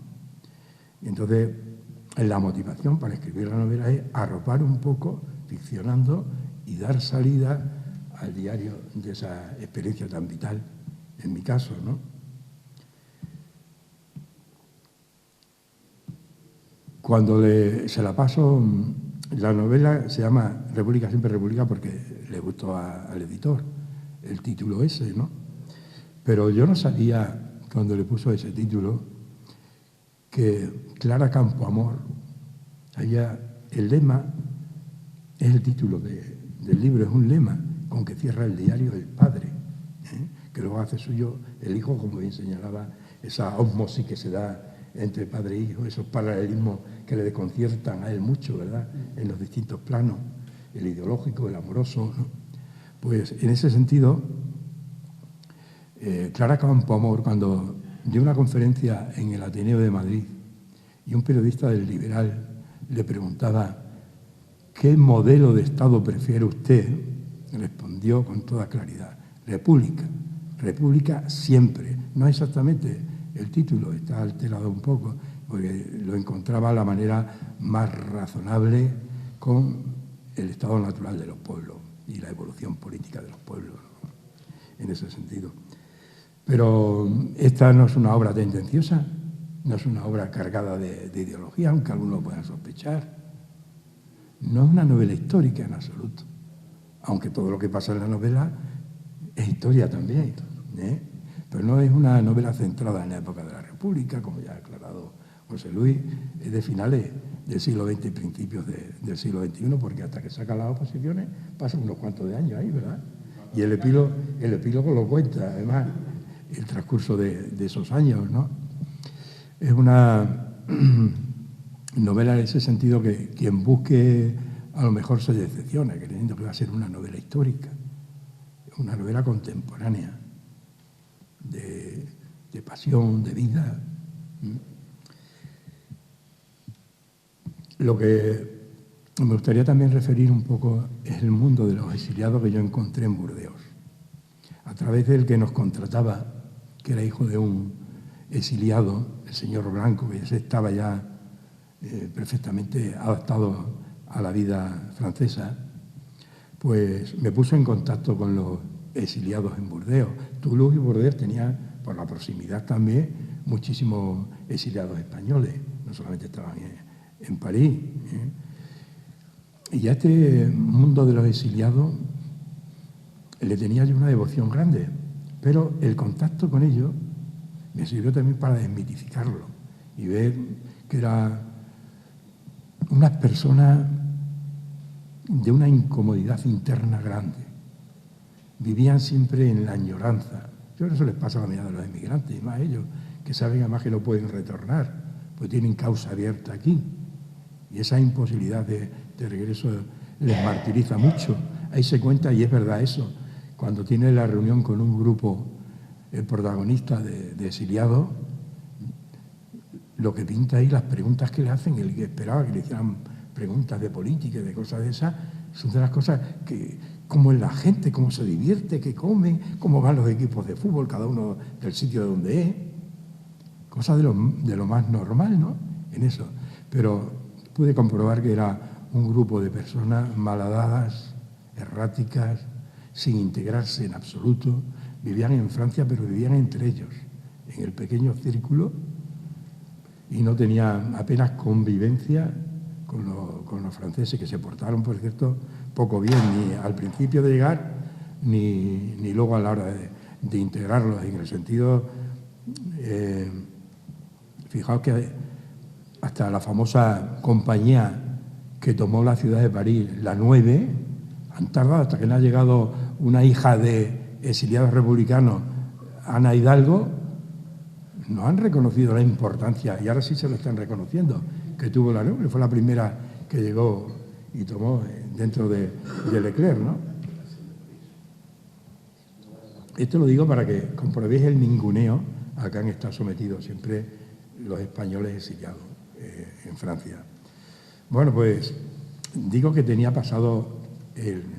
Y entonces, la motivación para escribir la novela es arropar un poco, ficcionando, y dar salida al diario de esa experiencia tan vital, en mi caso, ¿no? Cuando se la paso, la novela se llama República, siempre República, porque le gustó al editor el título ese, ¿no? Pero yo no sabía, cuando le puso ese título, que Clara Campoamor, el lema, es el título del libro, es un lema con que cierra el diario el padre, que luego hace suyo el hijo, como bien señalaba, esa osmosis que se da entre padre e hijo, esos paralelismos que le desconciertan a él mucho, ¿verdad?, en los distintos planos, el ideológico, el amoroso, ¿no? Pues en ese sentido, Clara Campoamor, cuando dio una conferencia en el Ateneo de Madrid y un periodista del Liberal le preguntaba ¿qué modelo de Estado prefiere usted?, respondió con toda claridad: República, República siempre. No exactamente el título, está alterado un poco, porque lo encontraba a la manera más razonable con el estado natural de los pueblos y la evolución política de los pueblos, ¿no?, en ese sentido. Pero esta no es una obra tendenciosa, no es una obra cargada de ideología, aunque algunos lo puedan sospechar. No es una novela histórica en absoluto, aunque todo lo que pasa en la novela es historia también, ¿eh? Pero no es una novela centrada en la época de la República, como ya ha aclarado José Luis, es de finales del siglo XX y principios del siglo XXI, porque hasta que sacan las oposiciones pasan unos cuantos de años ahí, ¿verdad? Y el epílogo lo cuenta, además, el transcurso de esos años, ¿no? Es una novela en ese sentido que quien busque a lo mejor se decepciona, creyendo que va a ser una novela histórica, una novela contemporánea, de pasión, de vida. Lo que me gustaría también referir un poco es el mundo de los exiliados que yo encontré en Burdeos, a través del que nos contrataba, que era hijo de un exiliado, el señor Blanco, que estaba ya perfectamente adaptado a la vida francesa. Pues me puso en contacto con los exiliados en Burdeos. Toulouse y Burdeos tenían, por la proximidad también, muchísimos exiliados españoles, no solamente estaban en París, ¿eh? Y a este mundo de los exiliados le tenía yo una devoción grande, pero el contacto con ellos me sirvió también para desmitificarlo y ver que eran unas personas de una incomodidad interna grande. Vivían siempre en la añoranza. Yo creo que eso les pasa a la mayoría de los inmigrantes, y más ellos, que saben además que no pueden retornar, pues tienen causa abierta aquí. Y esa imposibilidad de regreso les martiriza mucho. Ahí se cuenta, y es verdad eso, cuando tiene la reunión con un grupo, el protagonista de exiliados, lo que pinta ahí, las preguntas que le hacen, el que esperaba que le hicieran preguntas de política y de cosas de esas, son de las cosas que, cómo es la gente, cómo se divierte, qué come, cómo van los equipos de fútbol, cada uno del sitio de donde es, Cosas de lo más normal, ¿no? En eso. Pero pude comprobar que era un grupo de personas malhadadas, erráticas, sin integrarse en absoluto. Vivían en Francia, pero vivían entre ellos, en el pequeño círculo, y no tenían apenas convivencia con los franceses, que se portaron, por cierto, poco bien, ni al principio de llegar, ni luego a la hora de integrarlos, en el sentido... fijaos que hasta la famosa compañía que tomó la ciudad de París, la 9, han tardado hasta que no ha llegado una hija de exiliados republicanos, Ana Hidalgo, no han reconocido la importancia, y ahora sí se lo están reconociendo, que tuvo la 9, fue la primera que llegó y tomó dentro de Leclerc, ¿no? Esto lo digo para que comprobéis el ninguneo a que han estado sometidos siempre los españoles exiliados en Francia. Bueno, pues digo que tenía pasado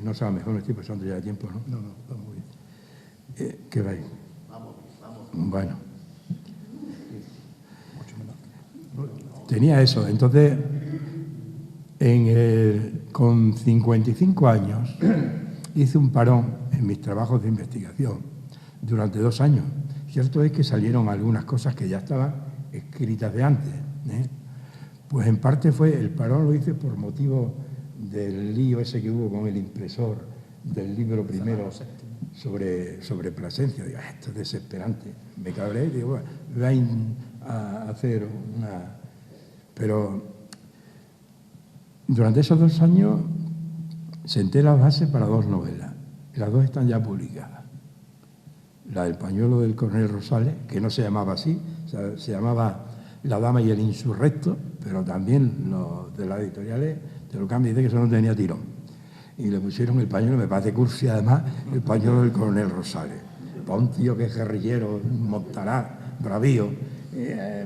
no sé, a lo mejor me estoy pasando ya de tiempo, ¿no? No, vamos bien. ¿Qué vais? Vamos. Bueno. Tenía eso. Entonces, con 55 años, hice un parón en mis trabajos de investigación durante 2 años. Cierto es que salieron algunas cosas que ya estaban escritas de antes, ¿eh? Pues en parte el parón lo hice por motivo del lío ese que hubo con el impresor del libro primero sobre Plasencia. Digo, esto es desesperante. Me cabré y digo, bueno, voy a hacer una... Pero durante esos 2 años senté las bases para 2 novelas. Las 2 están ya publicadas. La del pañuelo del coronel Rosales, que no se llamaba así, se llamaba La dama y el insurrecto, pero también los de las editoriales te lo cambian y dicen que eso no tenía tirón. Y le pusieron el pañuelo, me parece cursi además, el pañuelo del coronel Rosales. Para un tío que es guerrillero, montará, bravío,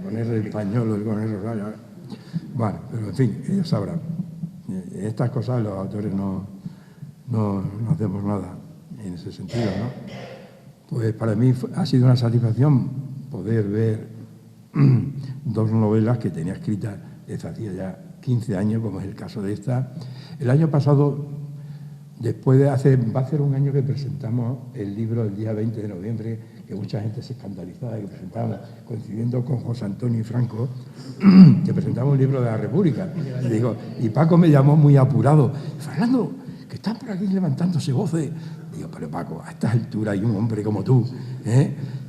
ponerle el pañuelo del coronel Rosales. Bueno, pero en fin, ellos sabrán. Estas cosas los autores no hacemos nada en ese sentido, ¿no? Pues para mí ha sido una satisfacción poder ver 2 novelas que tenía escritas desde hacía ya 15 años, como es el caso de esta. El año pasado, va a hacer un año que presentamos el libro el día 20 de noviembre, que mucha gente se escandalizaba, que presentamos, coincidiendo con José Antonio y Franco, que presentamos un libro de la República. Y Paco me llamó muy apurado. Fernando, que están por aquí levantándose voces. Digo, pero Paco, a estas alturas hay un hombre como tú,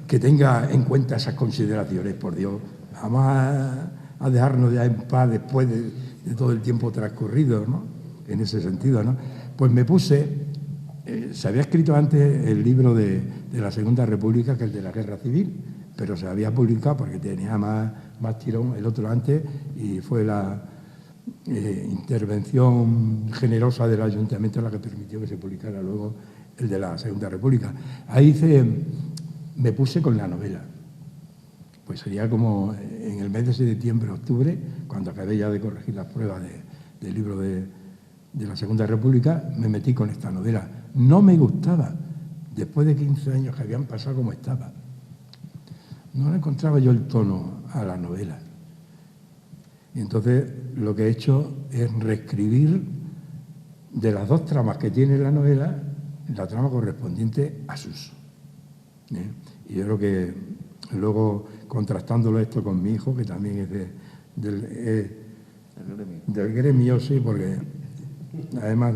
que tenga en cuenta esas consideraciones, por Dios. Vamos a dejarnos ya en paz después de todo el tiempo transcurrido, ¿no? En ese sentido, ¿no? Pues me puse, se había escrito antes el libro de la Segunda República que el de la Guerra Civil, pero se había publicado porque tenía más tirón el otro antes, y fue la intervención generosa del ayuntamiento la que permitió que se publicara luego el de la Segunda República. Ahí me puse con la novela. Pues sería como en el mes de septiembre, octubre, cuando acabé ya de corregir las pruebas del libro de la Segunda República, me metí con esta novela. No me gustaba, después de 15 años que habían pasado como estaba. No le encontraba yo el tono a la novela. Y entonces lo que he hecho es reescribir de las 2 tramas que tiene la novela, la trama correspondiente a Suso. Y yo creo que luego, contrastándolo esto con mi hijo, que también es del gremio, sí, porque además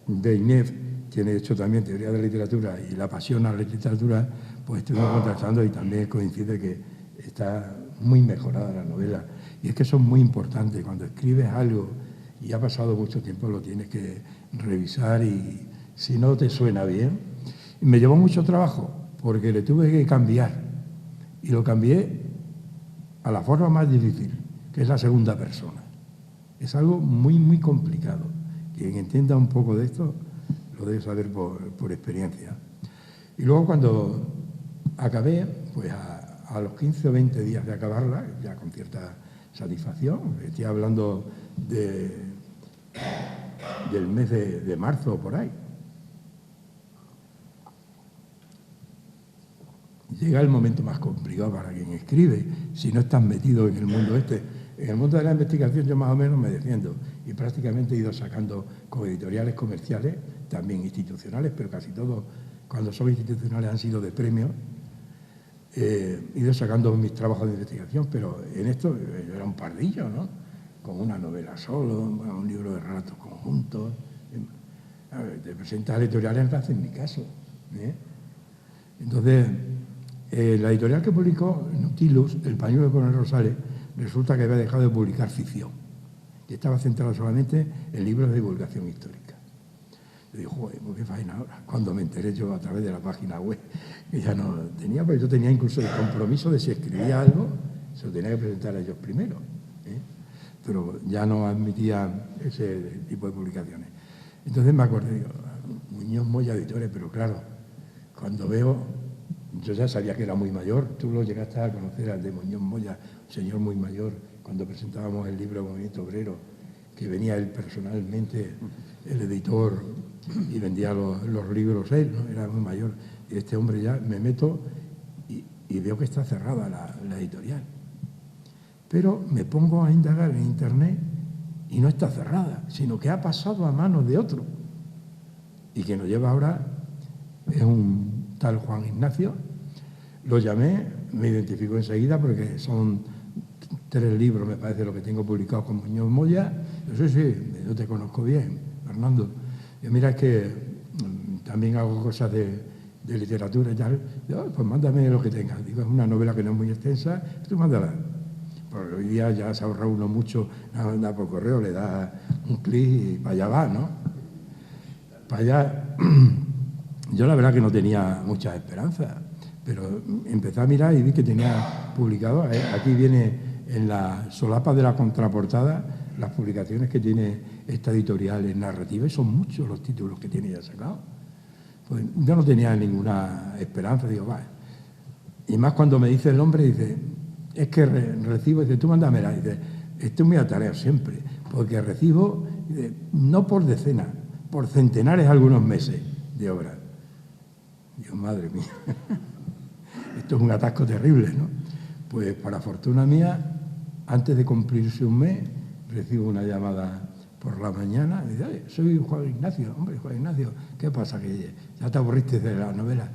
de INEF, tiene hecho también teoría de la literatura y la pasión a la literatura, pues estuvimos contrastando y también coincide que está muy mejorada la novela. Y es que eso es muy importante. Cuando escribes algo y ha pasado mucho tiempo, lo tienes que revisar, y si no te suena bien. Y me llevó mucho trabajo porque le tuve que cambiar, y lo cambié a la forma más difícil, que es la segunda persona. Es algo muy, muy complicado. Quien entienda un poco de esto lo debe saber por experiencia. Y luego cuando acabé, pues a los 15 o 20 días de acabarla, ya con cierta satisfacción, estoy hablando del mes de marzo o por ahí. llega el momento más complicado para quien escribe, si no estás metido en el mundo este. En el mundo de la investigación yo más o menos me defiendo y prácticamente he ido sacando con editoriales comerciales, también institucionales, pero casi todos cuando son institucionales han sido de premio. He ido sacando mis trabajos de investigación, pero en esto yo era un pardillo, ¿no? Con una novela solo, un libro de relatos conjuntos. A ver, te presentas a la editorial no hacen ni caso, ¿eh? Entonces, la editorial que publicó Nautilus, El pañuelo de Coronel Rosales, resulta que había dejado de publicar ficción, que estaba centrado solamente en libros de divulgación histórica. Yo digo, joder, ¿por qué faena ahora? Cuando me enteré yo a través de la página web, que ya no tenía, porque yo tenía incluso el compromiso de si escribía algo, se lo tenía que presentar a ellos primero, ¿eh? Pero ya no admitía ese tipo de publicaciones. Entonces me acordé, digo, Muñoz Moya Editores, pero claro, cuando veo, yo ya sabía que era muy mayor, tú lo llegaste a conocer al de Muñoz Moya, un señor muy mayor, cuando presentábamos el libro Movimiento Obrero, que venía él personalmente, el editor, y vendía los libros él, ¿no? Era muy mayor. Y este hombre ya me meto y veo que está cerrada la editorial. Pero me pongo a indagar en internet y no está cerrada, sino que ha pasado a manos de otro. Y quien lo lleva ahora es un tal Juan Ignacio. Lo llamé, me identificó enseguida porque son 3 libros, me parece, lo que tengo publicado con Muñoz Moya. Yo, sí, yo te conozco bien, Fernando. Yo, mira, es que también hago cosas de literatura y tal. Yo, pues mándame lo que tengas. Digo, es una novela que no es muy extensa, tú mándala. Porque hoy día ya se ahorra uno mucho, anda por correo, le da un clic y para allá va, ¿no? Para allá. Yo la verdad que no tenía muchas esperanzas, pero empecé a mirar y vi que tenía publicado, aquí viene en la solapa de la contraportada, las publicaciones que tiene esta editorial en narrativa, y son muchos los títulos que tiene ya sacado. Pues yo no tenía ninguna esperanza, digo, vale. Y más cuando me dice el nombre, dice, es que recibo, dice, tú mándamela, dice, estoy muy atareado siempre, porque recibo, dice, no por decenas, por centenares algunos meses de obra. Dios, madre mía, esto es un atasco terrible, ¿no? Pues para fortuna mía, antes de cumplirse un mes, recibo una llamada por la mañana, y dice, oye, soy Juan Ignacio. Hombre, Juan Ignacio, ¿qué pasa? ¿Que ya te aburriste de la novela?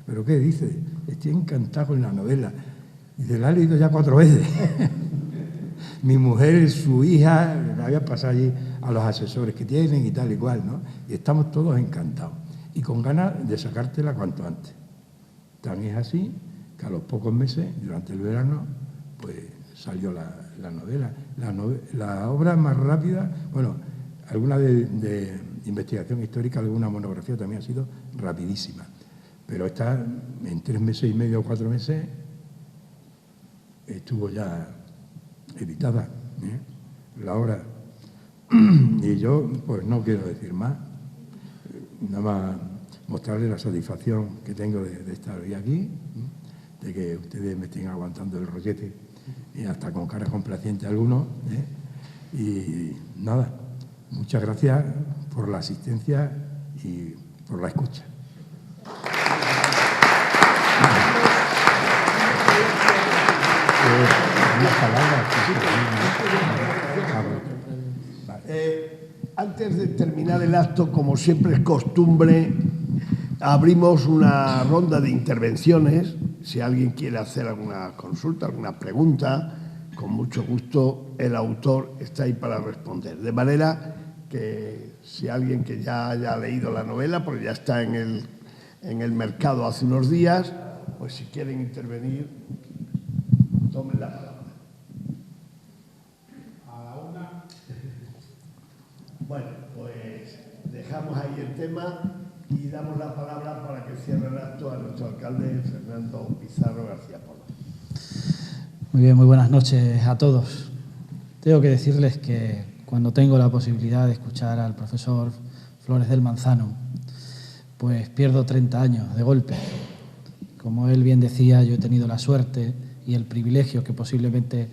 ¿Pero qué dices? Estoy encantado con la novela. Dice, la he leído ya 4 veces. Mi mujer, su hija, la había pasado allí a los asesores que tienen y tal y cual, ¿no? Y estamos todos encantados y con ganas de sacártela cuanto antes. Tan es así que a los pocos meses, durante el verano, pues salió la novela. La obra más rápida, bueno, alguna de investigación histórica, alguna monografía también ha sido rapidísima. Pero esta, en 3 meses y medio o 4 meses, estuvo ya editada, ¿eh? La obra. Y yo, pues no quiero decir más, nada más mostrarles la satisfacción que tengo de estar hoy aquí, de que ustedes me estén aguantando el rollete, y hasta con cara complaciente algunos, ¿eh? Y nada, muchas gracias por la asistencia y por la escucha. Antes de terminar el acto, como siempre es costumbre, abrimos una ronda de intervenciones. Si alguien quiere hacer alguna consulta, alguna pregunta, con mucho gusto el autor está ahí para responder. De manera que si alguien que ya haya leído la novela, porque ya está en el mercado hace unos días, pues si quieren intervenir, tomen la palabra. Bueno, pues dejamos ahí el tema y damos la palabra para que cierre el acto a nuestro alcalde Fernando Pizarro García Polo. Muy bien, muy buenas noches a todos. Tengo que decirles que cuando tengo la posibilidad de escuchar al profesor Flores del Manzano, pues pierdo 30 años de golpe. Como él bien decía, yo he tenido la suerte y el privilegio que posiblemente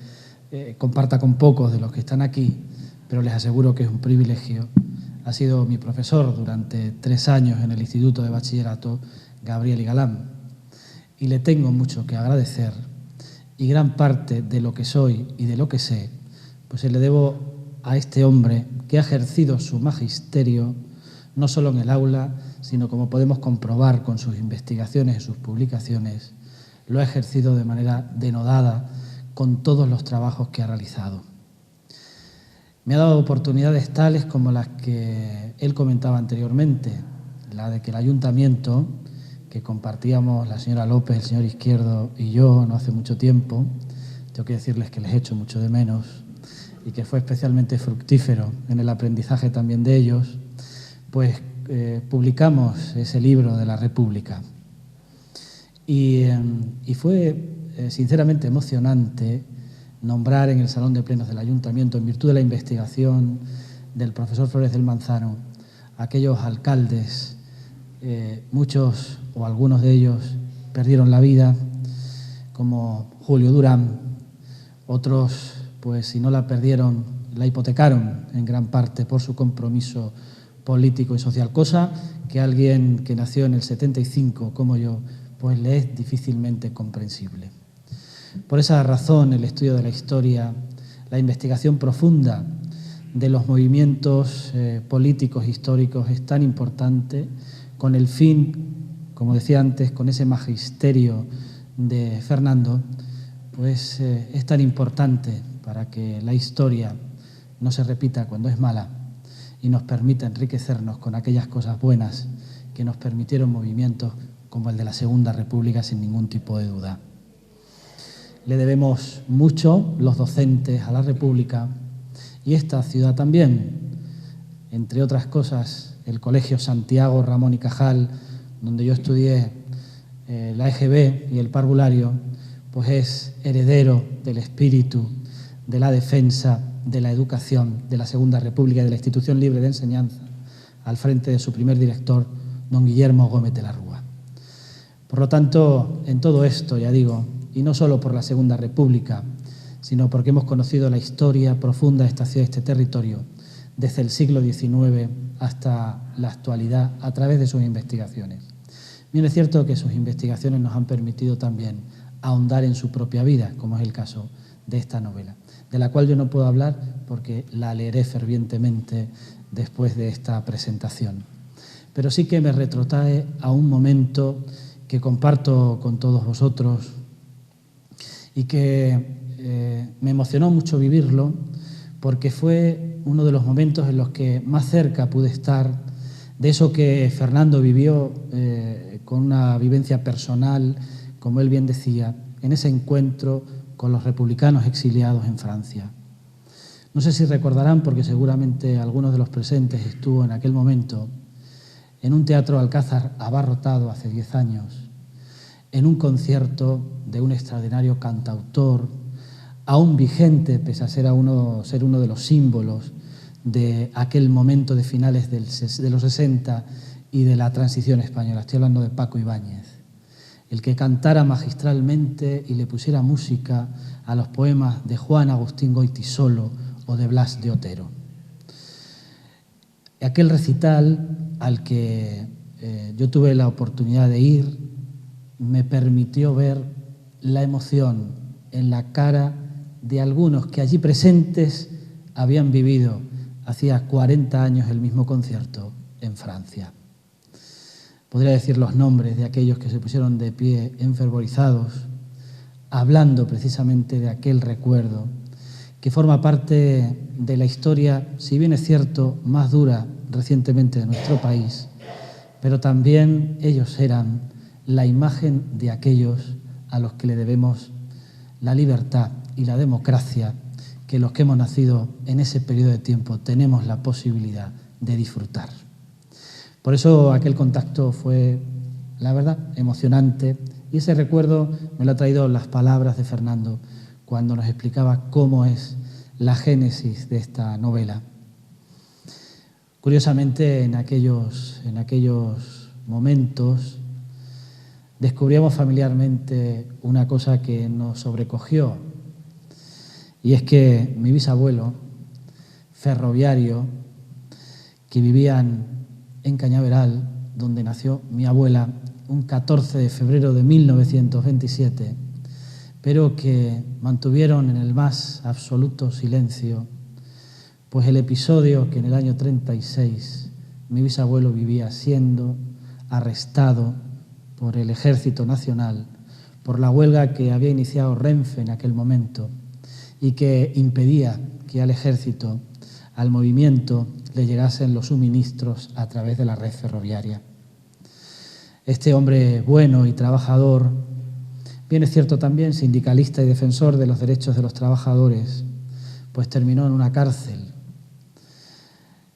comparta con pocos de los que están aquí, pero les aseguro que es un privilegio. Ha sido mi profesor durante 3 años en el Instituto de Bachillerato Gabriel y Galán. y le tengo mucho que agradecer, y gran parte de lo que soy y de lo que sé, pues se le debo a este hombre que ha ejercido su magisterio no solo en el aula, sino, como podemos comprobar con sus investigaciones y sus publicaciones, lo ha ejercido de manera denodada con todos los trabajos que ha realizado. Me ha dado oportunidades tales como las que él comentaba anteriormente, la de que el ayuntamiento, que compartíamos la señora López, el señor Izquierdo y yo no hace mucho tiempo, tengo que decirles que les echo mucho de menos y que fue especialmente fructífero en el aprendizaje también de ellos, pues publicamos ese libro de la República. Y fue sinceramente emocionante nombrar en el Salón de Plenos del Ayuntamiento, en virtud de la investigación del profesor Flores del Manzano, a aquellos alcaldes, muchos o algunos de ellos perdieron la vida, como Julio Durán, otros, pues si no la perdieron, la hipotecaron en gran parte por su compromiso político y social, cosa que a alguien que nació en el 75, como yo, pues le es difícilmente comprensible. Por esa razón, el estudio de la historia, la investigación profunda de los movimientos políticos históricos es tan importante, con el fin, como decía antes, con ese magisterio de Fernando, pues es tan importante para que la historia no se repita cuando es mala y nos permita enriquecernos con aquellas cosas buenas que nos permitieron movimientos como el de la Segunda República, sin ningún tipo de duda. Le debemos mucho, los docentes, a la República y esta ciudad también. Entre otras cosas, el Colegio Santiago Ramón y Cajal, donde yo estudié la EGB y el parvulario, pues es heredero del espíritu de la defensa de la educación de la Segunda República y de la Institución Libre de Enseñanza, al frente de su primer director, don Guillermo Gómez de la Rúa. Por lo tanto, en todo esto, ya digo, y no solo por la Segunda República, sino porque hemos conocido la historia profunda de esta ciudad, de este territorio, desde el siglo XIX hasta la actualidad, a través de sus investigaciones. Bien es cierto que sus investigaciones nos han permitido también ahondar en su propia vida, como es el caso de esta novela, de la cual yo no puedo hablar porque la leeré fervientemente después de esta presentación. Pero sí que me retrotrae a un momento que comparto con todos vosotros y que me emocionó mucho vivirlo, porque fue uno de los momentos en los que más cerca pude estar de eso que Fernando vivió con una vivencia personal, como él bien decía, en ese encuentro con los republicanos exiliados en Francia. No sé si recordarán, porque seguramente algunos de los presentes estuvo en aquel momento, en un teatro Alcázar abarrotado hace 10 años, en un concierto de un extraordinario cantautor, aún vigente, pese a ser uno de los símbolos de aquel momento de finales de los 60 y de la transición española. Estoy hablando de Paco Ibáñez, el que cantara magistralmente y le pusiera música a los poemas de Juan Agustín Goytisolo o de Blas de Otero. Aquel recital al que yo tuve la oportunidad de ir me permitió ver la emoción en la cara de algunos que allí presentes habían vivido hacía 40 años el mismo concierto en Francia. Podría decir los nombres de aquellos que se pusieron de pie enfervorizados, hablando precisamente de aquel recuerdo que forma parte de la historia, si bien es cierto, más dura recientemente de nuestro país, pero también ellos eran la imagen de aquellos a los que le debemos la libertad y la democracia, que los que hemos nacido en ese periodo de tiempo tenemos la posibilidad de disfrutar. Por eso aquel contacto fue, la verdad, emocionante, y ese recuerdo me lo ha traído las palabras de Fernando cuando nos explicaba cómo es la génesis de esta novela. Curiosamente, en aquellos momentos descubríamos familiarmente una cosa que nos sobrecogió, y es que mi bisabuelo, ferroviario, que vivían en Cañaveral, donde nació mi abuela, un 14 de febrero de 1927, pero que mantuvieron en el más absoluto silencio, pues el episodio que en el año 36 mi bisabuelo vivía siendo arrestado por el Ejército Nacional por la huelga que había iniciado Renfe en aquel momento y que impedía que al ejército, al movimiento, le llegasen los suministros a través de la red ferroviaria. Este hombre bueno y trabajador, bien es cierto también sindicalista y defensor de los derechos de los trabajadores, pues terminó en una cárcel.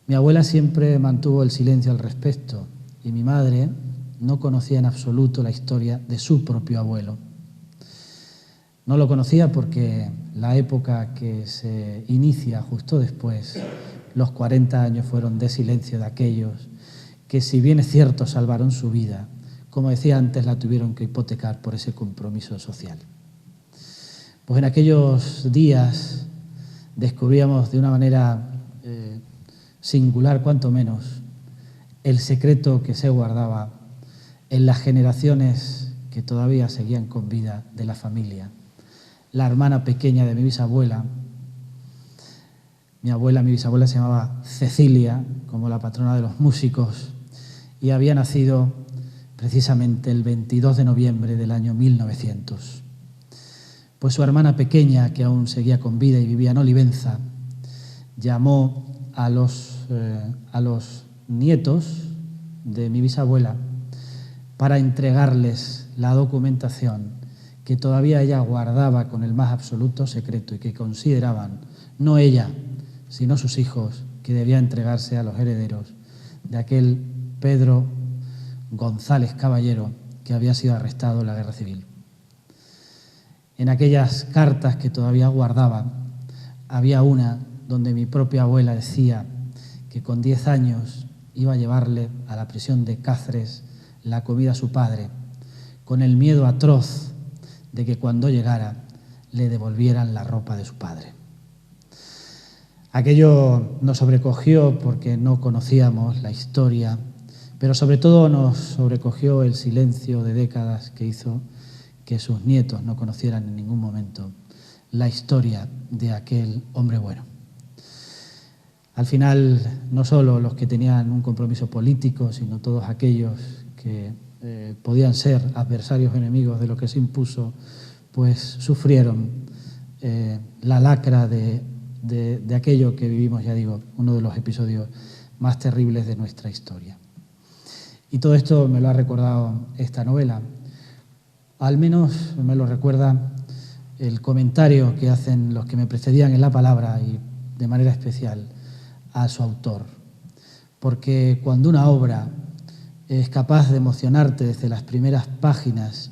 Mi abuela siempre mantuvo el silencio al respecto y mi madre no conocía en absoluto la historia de su propio abuelo. No lo conocía porque la época que se inicia justo después, los 40 años fueron de silencio de aquellos que, si bien es cierto, salvaron su vida, como decía antes, la tuvieron que hipotecar por ese compromiso social. Pues en aquellos días descubríamos de una manera singular, cuanto menos, el secreto que se guardaba en las generaciones que todavía seguían con vida de la familia. La hermana pequeña de mi bisabuela, mi bisabuela se llamaba Cecilia, como la patrona de los músicos, y había nacido precisamente el 22 de noviembre del año 1900. Pues su hermana pequeña, que aún seguía con vida y vivía en Olivenza, llamó a los nietos de mi bisabuela para entregarles la documentación que todavía ella guardaba con el más absoluto secreto y que consideraban, no ella, sino sus hijos, que debía entregarse a los herederos de aquel Pedro González Caballero que había sido arrestado en la Guerra Civil. En aquellas cartas que todavía guardaba, había una donde mi propia abuela decía que con 10 años iba a llevarle a la prisión de Cáceres la comida a su padre, con el miedo atroz de que cuando llegara le devolvieran la ropa de su padre. Aquello nos sobrecogió porque no conocíamos la historia, pero sobre todo nos sobrecogió el silencio de décadas que hizo que sus nietos no conocieran en ningún momento la historia de aquel hombre bueno. Al final, no solo los que tenían un compromiso político, sino todos aquellos que podían ser adversarios enemigos de lo que se impuso, pues sufrieron la lacra de aquello que vivimos, ya digo, uno de los episodios más terribles de nuestra historia. Y todo esto me lo ha recordado esta novela. Al menos me lo recuerda el comentario que hacen los que me precedían en la palabra y de manera especial a su autor. Porque cuando una obra es capaz de emocionarte desde las primeras páginas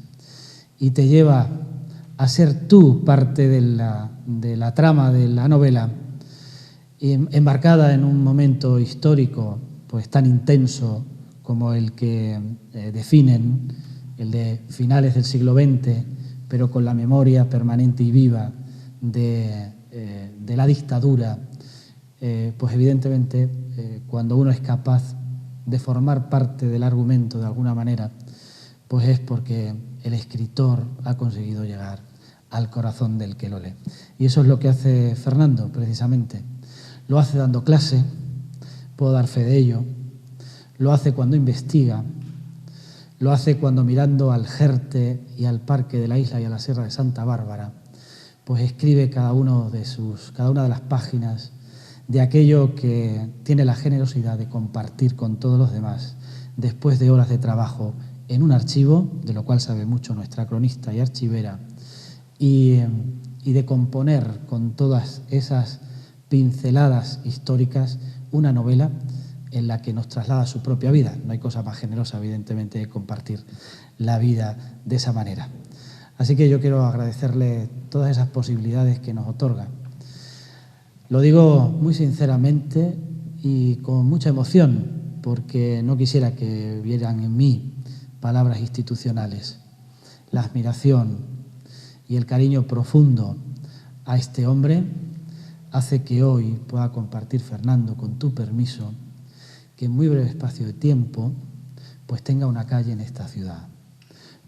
y te lleva a ser tú parte de la trama de la novela, embarcada en un momento histórico pues tan intenso como el que definen, el de finales del siglo XX, pero con la memoria permanente y viva de la dictadura, pues evidentemente cuando uno es capaz de formar parte del argumento de alguna manera, pues es porque el escritor ha conseguido llegar al corazón del que lo lee. Y eso es lo que hace Fernando, precisamente. Lo hace dando clase, puedo dar fe de ello, lo hace cuando investiga, lo hace cuando mirando al Jerte y al Parque de la Isla y a la Sierra de Santa Bárbara, pues escribe cada una de las páginas de aquello que tiene la generosidad de compartir con todos los demás después de horas de trabajo en un archivo, de lo cual sabe mucho nuestra cronista y archivera, y de componer con todas esas pinceladas históricas una novela en la que nos traslada su propia vida. No hay cosa más generosa, evidentemente, de compartir la vida de esa manera. Así que yo quiero agradecerle todas esas posibilidades que nos otorga. Lo digo muy sinceramente y con mucha emoción, porque no quisiera que vieran en mí palabras institucionales. La admiración y el cariño profundo a este hombre hace que hoy pueda compartir, Fernando, con tu permiso, que en muy breve espacio de tiempo pues tenga una calle en esta ciudad,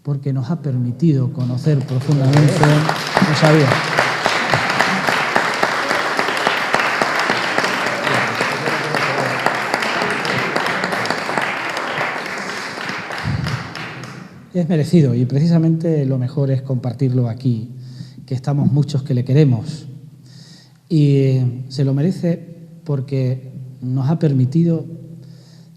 porque nos ha permitido conocer profundamente, no sabía. Es merecido y precisamente lo mejor es compartirlo aquí, que estamos muchos que le queremos. Y se lo merece porque nos ha permitido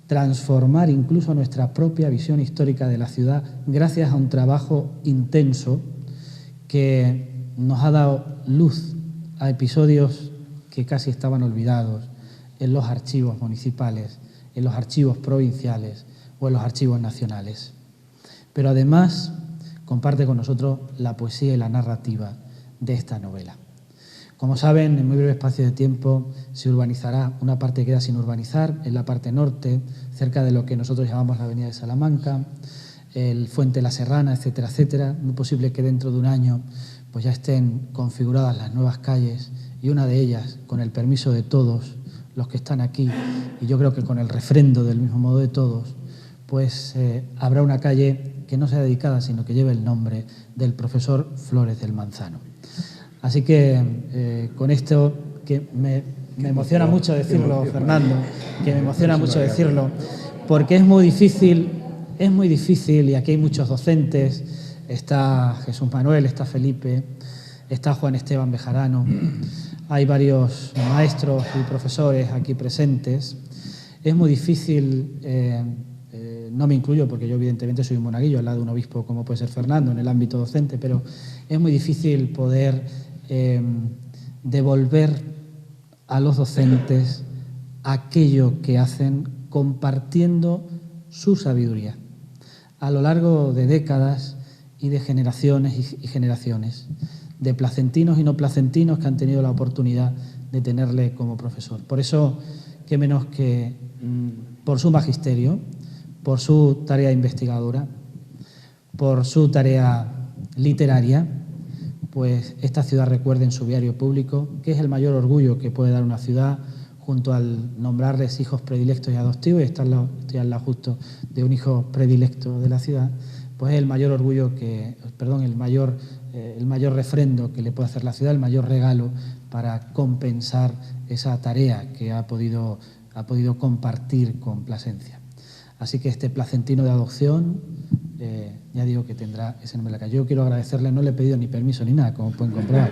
transformar incluso nuestra propia visión histórica de la ciudad gracias a un trabajo intenso que nos ha dado luz a episodios que casi estaban olvidados en los archivos municipales, en los archivos provinciales o en los archivos nacionales. Pero además comparte con nosotros la poesía y la narrativa de esta novela. Como saben, en muy breve espacio de tiempo se urbanizará una parte que queda sin urbanizar, en la parte norte, cerca de lo que nosotros llamamos la Avenida de Salamanca, el Fuente La Serrana, etcétera, etcétera. Muy posible que dentro de un año pues ya estén configuradas las nuevas calles y una de ellas, con el permiso de todos los que están aquí, y yo creo que con el refrendo del mismo modo de todos, pues habrá una calle que no sea dedicada, sino que lleve el nombre del profesor Flores del Manzano. Así que con esto, que me emociona mucho decirlo, Fernando, que me emociona mucho decirlo, porque es muy difícil, y aquí hay muchos docentes, está Jesús Manuel, está Felipe, está Juan Esteban Bejarano, hay varios maestros y profesores aquí presentes. Es muy difícil, no me incluyo porque yo evidentemente soy un monaguillo al lado de un obispo como puede ser Fernando en el ámbito docente, pero es muy difícil poder devolver a los docentes aquello que hacen compartiendo su sabiduría a lo largo de décadas y de generaciones y generaciones, de placentinos y no placentinos que han tenido la oportunidad de tenerle como profesor. Por eso, qué menos que por su magisterio, por su tarea investigadora, por su tarea literaria, pues esta ciudad recuerde en su diario público que es el mayor orgullo que puede dar una ciudad, junto al nombrarles hijos predilectos y adoptivos, y estoy al lado justo de un hijo predilecto de la ciudad, pues es el mayor orgullo el mayor refrendo que le puede hacer la ciudad, el mayor regalo para compensar esa tarea que ha podido compartir con Plasencia. Así que este placentino de adopción, ya digo que tendrá ese nombre en la calle. Yo quiero agradecerle, no le he pedido ni permiso ni nada, como pueden comprobar,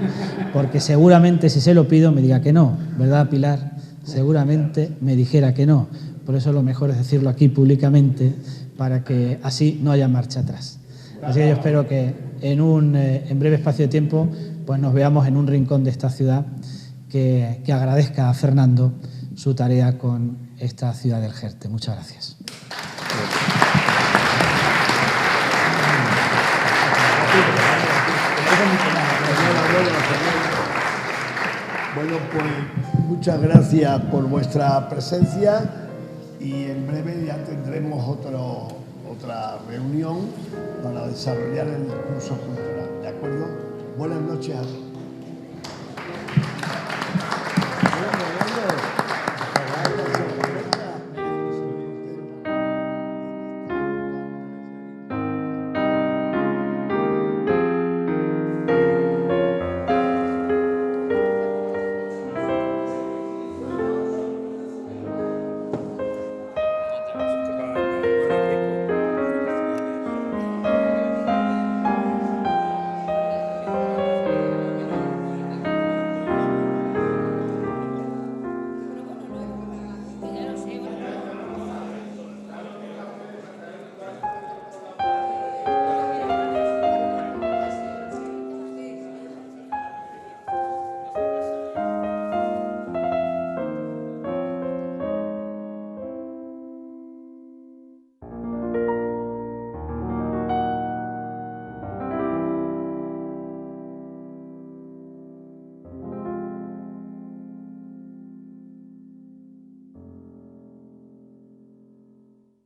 porque seguramente si se lo pido me diga que no, ¿verdad, Pilar? Seguramente me dijera que no. Por eso lo mejor es decirlo aquí públicamente, para que así no haya marcha atrás. Así que yo espero que en breve espacio de tiempo pues nos veamos en un rincón de esta ciudad que agradezca a Fernando su tarea con esta ciudad del Jerte. Muchas gracias. Bueno, pues muchas gracias por vuestra presencia y en breve ya tendremos otra reunión para desarrollar el curso cultural, ¿de acuerdo? Buenas noches a todos.